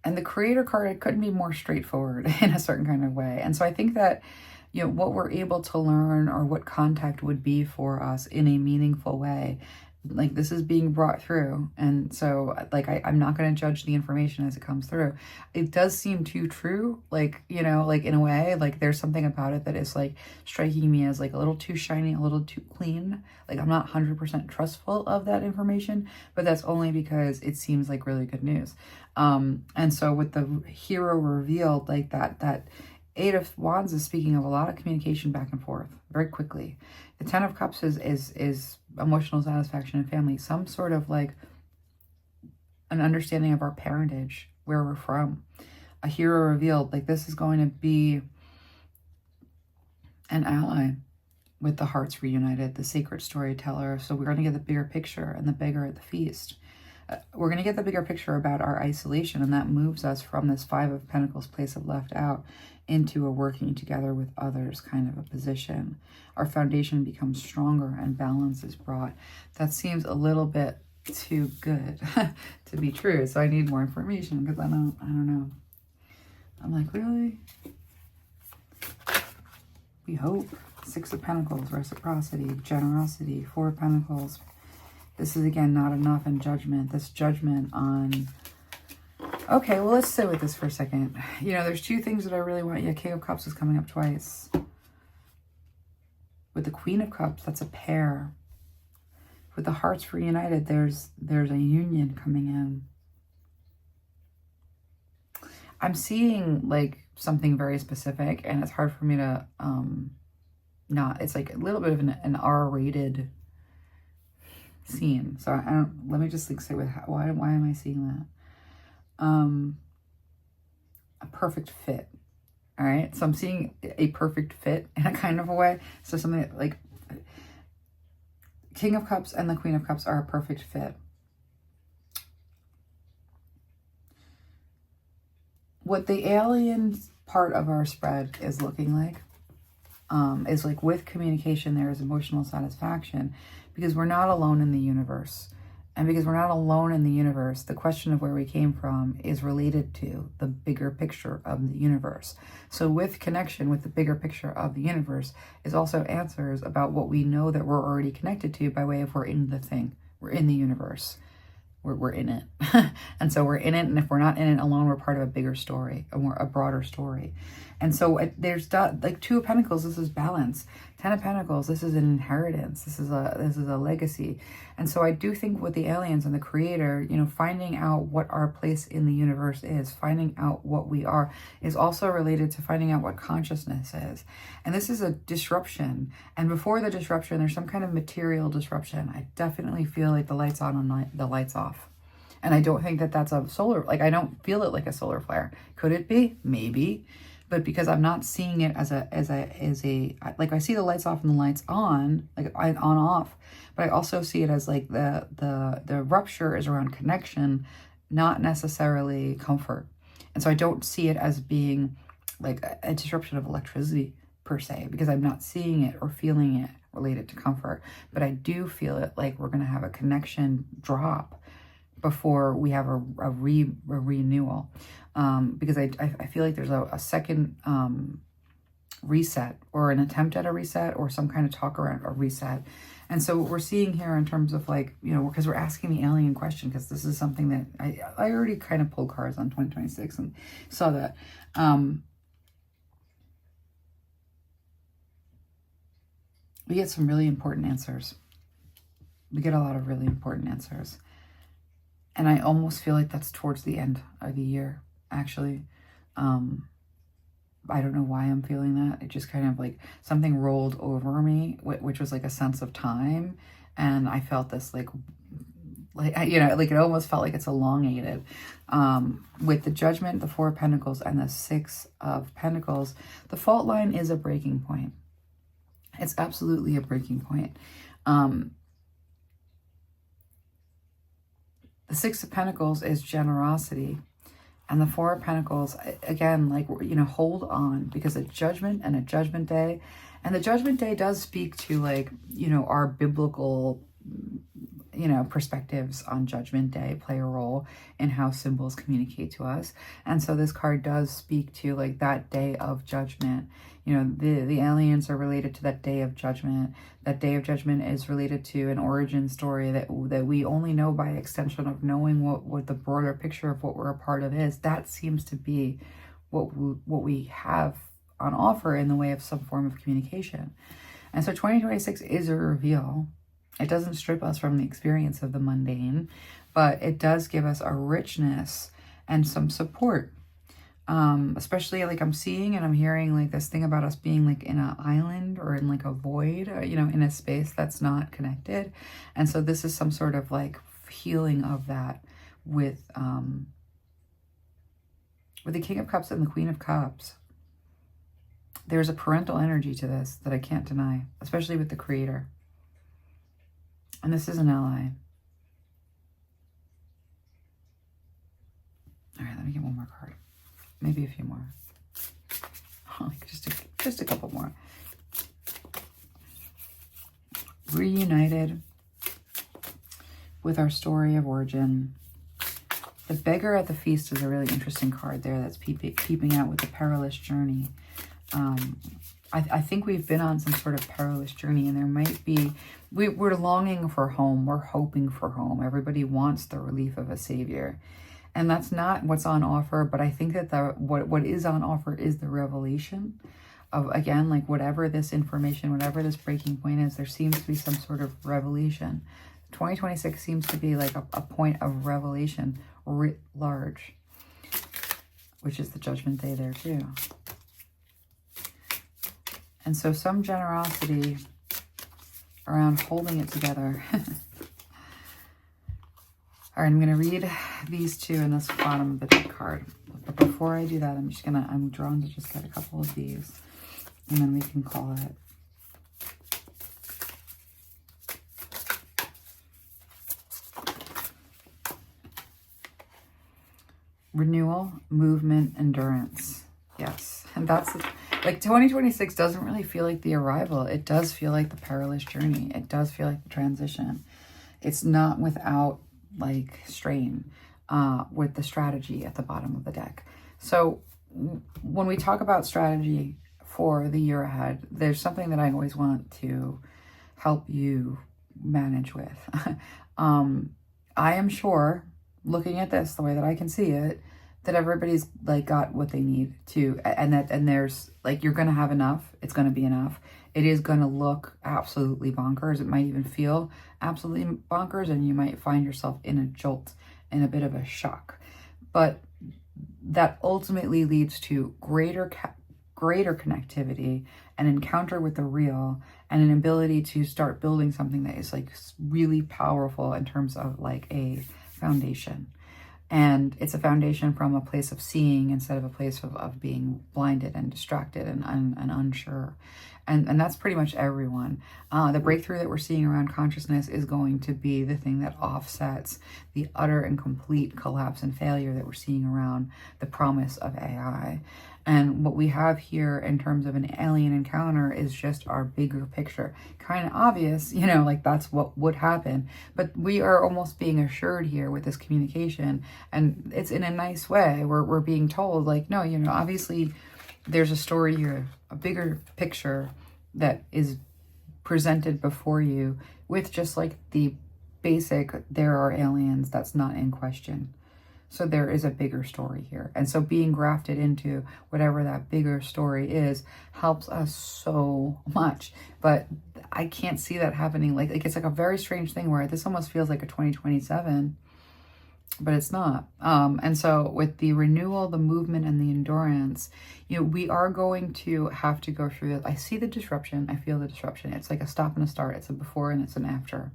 And the Creator card, it couldn't be more straightforward in a certain kind of way. And so I think that, you know, what we're able to learn or what contact would be for us in a meaningful way, like this is being brought through. And so like, I'm not going to judge the information as it comes through. It does seem too true. Like, you know, like in a way, like there's something about it that is like striking me as like a little too shiny, a little too clean. Like I'm not 100% trustful of that information, but that's only because it seems like really good news. And so with the hero revealed, like that Eight of Wands is speaking of a lot of communication back and forth very quickly. The 10 of Cups is emotional satisfaction in family. Some sort of like an understanding of our parentage, where we're from. A hero revealed, like this is going to be an ally with the hearts reunited, the sacred storyteller. So we're going to get the bigger picture and the bigger at the feast. We're going to get the bigger picture about our isolation, and that moves us from this Five of Pentacles place of left out into a working together with others kind of a position. Our foundation becomes stronger and balance is brought. That seems a little bit too good to be true. So I need more information because I don't know. I'm like, really? We hope. Six of Pentacles, reciprocity, generosity, Four of Pentacles. This is, again, not enough in judgment. This judgment on... Okay, well, let's sit with this for a second. You know, there's two things that I really want. Yeah, King of Cups is coming up twice. With the Queen of Cups, that's a pair. With the hearts reunited, there's a union coming in. I'm seeing, like, something very specific, and it's hard for me to not... It's like a little bit of an R-rated... scene. So I don't, let me just like say with why am I seeing that? A perfect fit. All right. So I'm seeing a perfect fit in a kind of a way. So something like King of Cups and the Queen of Cups are a perfect fit. What the alien part of our spread is looking like is like with communication, there is emotional satisfaction because we're not alone in the universe. And because we're not alone in the universe, the question of where we came from is related to the bigger picture of the universe. So with connection with the bigger picture of the universe is also answers about what we know that we're already connected to by way of we're in the thing. We're in the universe. We're in it. And so we're in it. And if we're not in it alone, we're part of a bigger story, a broader story. And so there's like Two of Pentacles. This is balance. Ten of Pentacles, this is an inheritance. This is a legacy. And so I do think with the aliens and the creator, you know, finding out what our place in the universe is, finding out what we are, is also related to finding out what consciousness is. And this is a disruption. And before the disruption, there's some kind of material disruption. I definitely feel like the lights on and the lights off. And I don't think that that's a solar, like, I don't feel it like a solar flare. Could it be? Maybe. But because I'm not seeing it as a like, I see the lights off and the lights on, like on off, but I also see it as like the rupture is around connection, not necessarily comfort. And so I don't see it as being like a disruption of electricity per se, because I'm not seeing it or feeling it related to comfort. But I do feel it like we're going to have a connection drop before we have a renewal. Because I feel like there's a second reset, or an attempt at a reset, or some kind of talk around a reset. And so what we're seeing here in terms of, like, you know, because we're asking the alien question, because this is something that I already kind of pulled cards on 2026 and saw that. We get some really important answers. We get a lot of really important answers. And I almost feel like that's towards the end of the year, actually. I don't know why I'm feeling that. It just kind of like something rolled over me, which was like a sense of time. And I felt this like, you know, like it almost felt like it's elongated. With the Judgment, the Four of Pentacles, and the Six of Pentacles, the fault line is a breaking point. It's absolutely a breaking point. The Six of Pentacles is generosity. And the Four of Pentacles, again, like, you know, hold on, because a judgment and a judgment day. And the judgment day does speak to, like, you know, our biblical, you know, perspectives on Judgment Day play a role in how symbols communicate to us. And so this card does speak to, like, that day of judgment. You know, the aliens are related to that day of judgment. That day of judgment is related to an origin story that we only know by extension of knowing what the broader picture of what we're a part of is. That seems to be what we have on offer in the way of some form of communication. And so 2026 is a reveal. It doesn't strip us from the experience of the mundane, but it does give us a richness and some support. Especially, like, I'm seeing and I'm hearing, like, this thing about us being, like, in an island or in, like, a void, you know, in a space that's not connected. And so this is some sort of, like, healing of that with the King of Cups and the Queen of Cups. There's a parental energy to this that I can't deny, especially with the Creator. And this is an ally. All right, let me get one more card. Maybe a few more. Like just a couple more. Reunited with our story of origin. The Beggar at the Feast is a really interesting card there that's peeping out with the perilous journey. I think we've been on some sort of perilous journey, and there might be, we're longing for home. We're hoping for home. Everybody wants the relief of a savior. And that's not what's on offer, but I think that what is on offer is the revelation of, again, like, whatever this information, whatever this breaking point is, there seems to be some sort of revelation. 2026 seems to be like a point of revelation writ large, which is the Judgment Day there too. And so some generosity around holding it together. All right, I'm going to read these two in this bottom of the deck card. But before I do that, I'm drawn to just get a couple of these, and then we can call it. Renewal, movement, endurance. Yes. And that's, like, 2026 doesn't really feel like the arrival. It does feel like the perilous journey. It does feel like the transition. It's not without, like, strain, with the strategy at the bottom of the deck. So when we talk about strategy for the year ahead, there's something that I always want to help you manage with. I am sure, looking at this the way that I can see it, that everybody's, like, got what they need to, and there's, like, you're gonna have enough. It's gonna be enough. It is going to look absolutely bonkers. It might even feel absolutely bonkers, and you might find yourself in a jolt, in a bit of a shock. But that ultimately leads to greater connectivity, an encounter with the real, and an ability to start building something that is like really powerful in terms of like a foundation. And it's a foundation from a place of seeing instead of a place of being blinded and distracted and unsure. And that's pretty much everyone. The breakthrough that we're seeing around consciousness is going to be the thing that offsets the utter and complete collapse and failure that we're seeing around the promise of AI. And what we have here in terms of an alien encounter is just our bigger picture. Kind of obvious, you know, like that's what would happen. But we are almost being assured here with this communication. And it's in a nice way. We're being told, like, no, you know, obviously there's a story here, a bigger picture that is presented before you with just like the basic, there are aliens, that's not in question. So there is a bigger story here. And so being grafted into whatever that bigger story is helps us so much. But I can't see that happening. Like it's like a very strange thing where this almost feels like a 2027, but it's not. And so with the renewal, the movement, and the endurance, you know, we are going to have to go through it. I see the disruption. I feel the disruption. It's like a stop and a start. It's a before and it's an after.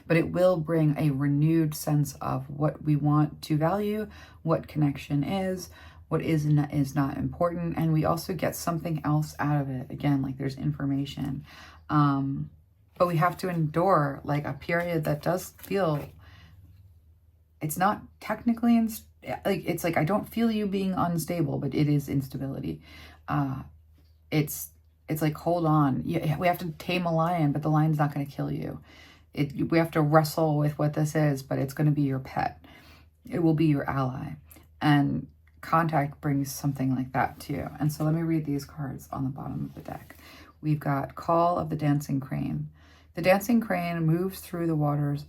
But it will bring a renewed sense of what we want to value, what connection is, what is not important. And we also get something else out of it. Again, like there's information. But we have to endure like a period that does feel, it's not technically, it's like I don't feel you being unstable, but it is instability. It's like, hold on. We have to tame a lion, but the lion's not going to kill you. We have to wrestle with what this is, but it's going to be your pet. It will be your ally. And contact brings something like that too. And so let me read these cards on the bottom of the deck. We've got Call of the Dancing Crane. The dancing crane moves through the waters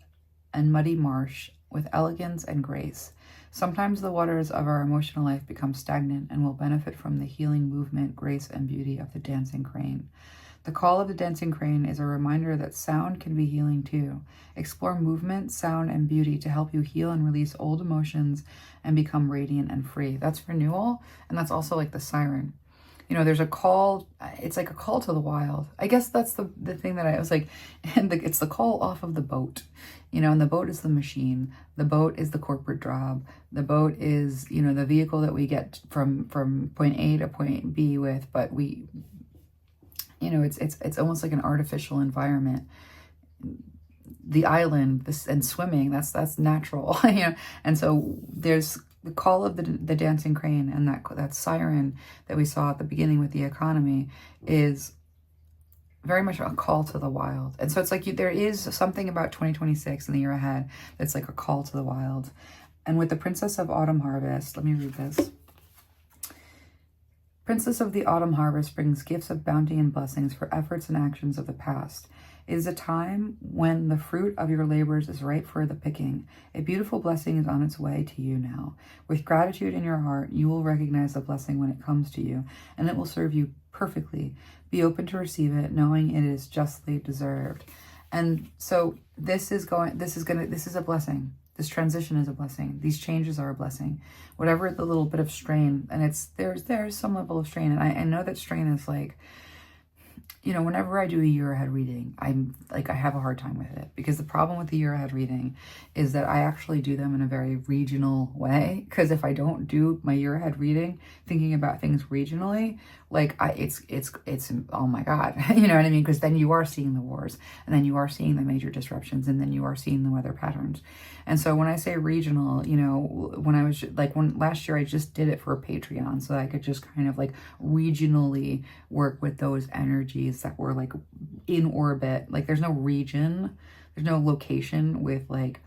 and muddy marsh with elegance and grace. Sometimes the waters of our emotional life become stagnant and will benefit from the healing movement, grace, and beauty of the dancing crane. The call of the dancing crane is a reminder that sound can be healing too. Explore movement, sound, and beauty to help you heal and release old emotions and become radiant and free. That's renewal, and that's also like the siren. You know, there's a call, it's like a call to the wild. I guess that's the thing that I was like, and it's the call off of the boat. You know, and the boat is the machine. The boat is the corporate job. The boat is, you know, the vehicle that we get from point A to point B with, but we, you know, it's almost like an artificial environment. The island, and swimming, that's natural, you know. And so there's the call of the dancing crane, and that siren that we saw at the beginning with the economy is very much a call to the wild. And so it's like there is something about 2026 and the year ahead that's like a call to the wild. And with the Princess of Autumn Harvest, let me read this. Princess of the Autumn Harvest brings gifts of bounty and blessings for efforts and actions of the past. It is a time when the fruit of your labors is ripe for the picking. A beautiful blessing is on its way to you now. With gratitude in your heart, you will recognize the blessing when it comes to you, and it will serve you perfectly. Be open to receive it, knowing it is justly deserved. And so this is a blessing. This transition is a blessing. These changes are a blessing. Whatever the little bit of strain, and there's some level of strain. And I know that strain is like, you know, whenever I do a year ahead reading, I have a hard time with it, because the problem with the year ahead reading is that I actually do them in a very regional way. Because if I don't do my year ahead reading, thinking about things regionally, like it's oh my God, you know what I mean? Because then you are seeing the wars, and then you are seeing the major disruptions, and then you are seeing the weather patterns. And so when I say regional, you know, when last year I just did it for a Patreon, so that I could just kind of like regionally work with those energies that were like in orbit. Like there's no region, there's no location with like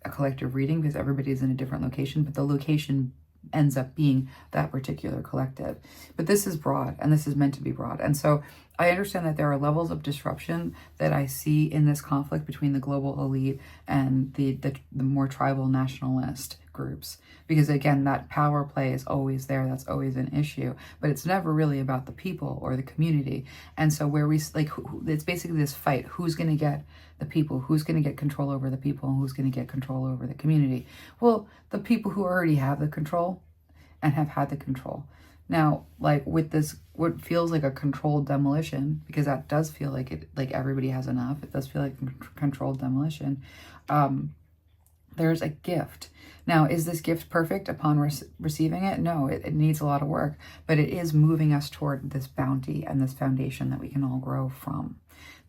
a collective reading, because everybody's in a different location, but the location ends up being that particular collective. But this is broad, and this is meant to be broad. And so I understand that there are levels of disruption that I see in this conflict between the global elite and the more tribal nationalist groups. Because again, that power play is always there. That's always an issue. But it's never really about the people or the community. And so where we, like, it's basically this fight. Who's going to get the people? Who's going to get control over the people? And who's going to get control over the community? Well, the people who already have the control and have had the control. Now, like with this, what feels like a controlled demolition, because that does feel like it, like everybody has enough. It does feel like controlled demolition. There's a gift. Now, is this gift perfect upon receiving it? No, it needs a lot of work, but it is moving us toward this bounty and this foundation that we can all grow from.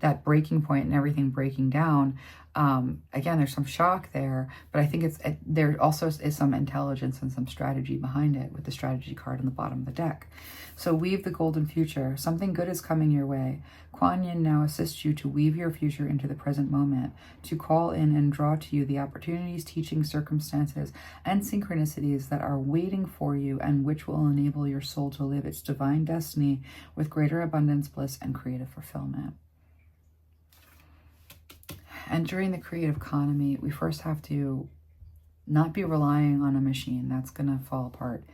That breaking point and everything breaking down, again, there's some shock there, but I think there also is some intelligence and some strategy behind it with the strategy card on the bottom of the deck. So weave the golden future. Something good is coming your way. Kuan Yin now assists you to weave your future into the present moment, to call in and draw to you the opportunities, teachings, circumstances, and synchronicities that are waiting for you and which will enable your soul to live its divine destiny with greater abundance, bliss, and creative fulfillment. And during the creative economy, we first have to not be relying on a machine. That's going to fall apart.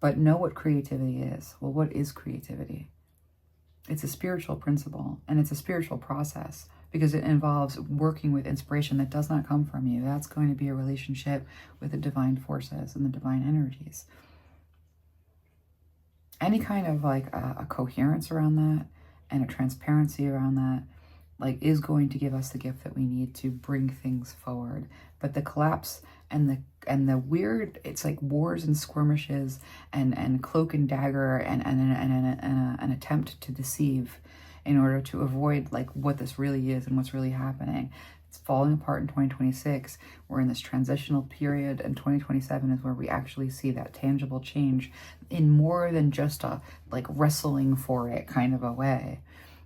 But know what creativity is. Well, what is creativity? It's a spiritual principle, and it's a spiritual process because it involves working with inspiration that does not come from you. That's going to be a relationship with the divine forces and the divine energies. Any kind of like a coherence around that and a transparency around that like is going to give us the gift that we need to bring things forward. But the collapse and the weird, it's like wars and skirmishes and cloak and dagger and an attempt to deceive in order to avoid like what this really is and what's really happening. It's falling apart in 2026. We're in this transitional period, and 2027 is where we actually see that tangible change in more than just a like wrestling for it kind of a way,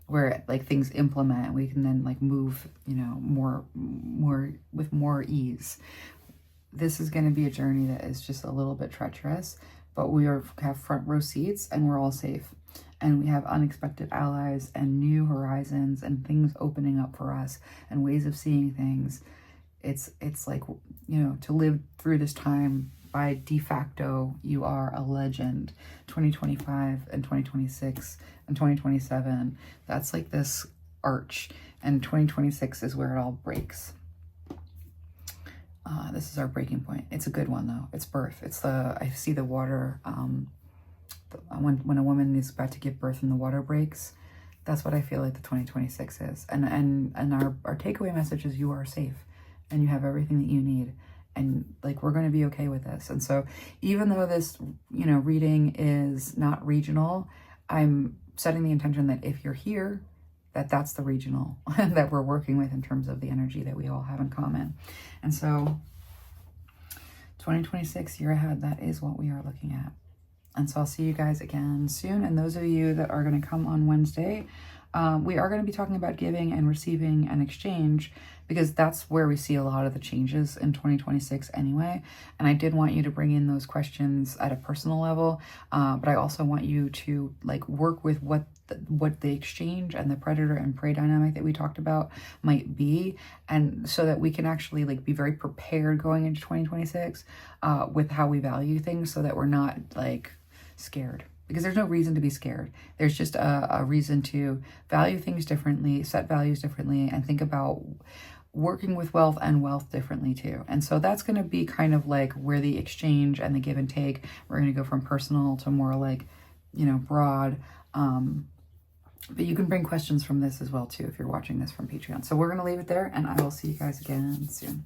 where like things implement and we can then like move, you know, more with more ease. This is going to be a journey that is just a little bit treacherous, but we have front row seats and we're all safe. And we have unexpected allies and new horizons and things opening up for us and ways of seeing things. It's like, you know, to live through this time by de facto, you are a legend. 2025 and 2026 and 2027, that's like this arch. And 2026 is where it all breaks. This is our breaking point. It's a good one though. It's birth. It's I see the water, when a woman is about to give birth and the water breaks, that's what I feel like the 2026 is. And our takeaway message is you are safe and you have everything that you need. And like, we're going to be okay with this. And so even though this, you know, reading is not regional, I'm setting the intention that if you're here, that's the regional that we're working with in terms of the energy that we all have in common. And so 2026 year ahead, that is what we are looking at. And so I'll see you guys again soon. And those of you that are going to come on Wednesday, we are going to be talking about giving and receiving and exchange, because that's where we see a lot of the changes in 2026 anyway. And I did want you to bring in those questions at a personal level, but I also want you to like work with what the exchange and the predator and prey dynamic that we talked about might be, and so that we can actually like be very prepared going into 2026 with how we value things, so that we're not like scared. Because there's no reason to be scared. There's just a reason to value things differently, set values differently, and think about working with wealth and wealth differently too. And so that's going to be kind of like where the exchange and the give and take, we're going to go from personal to more like, you know, broad. But you can bring questions from this as well too if you're watching this from Patreon. So we're going to leave it there, and I will see you guys again soon.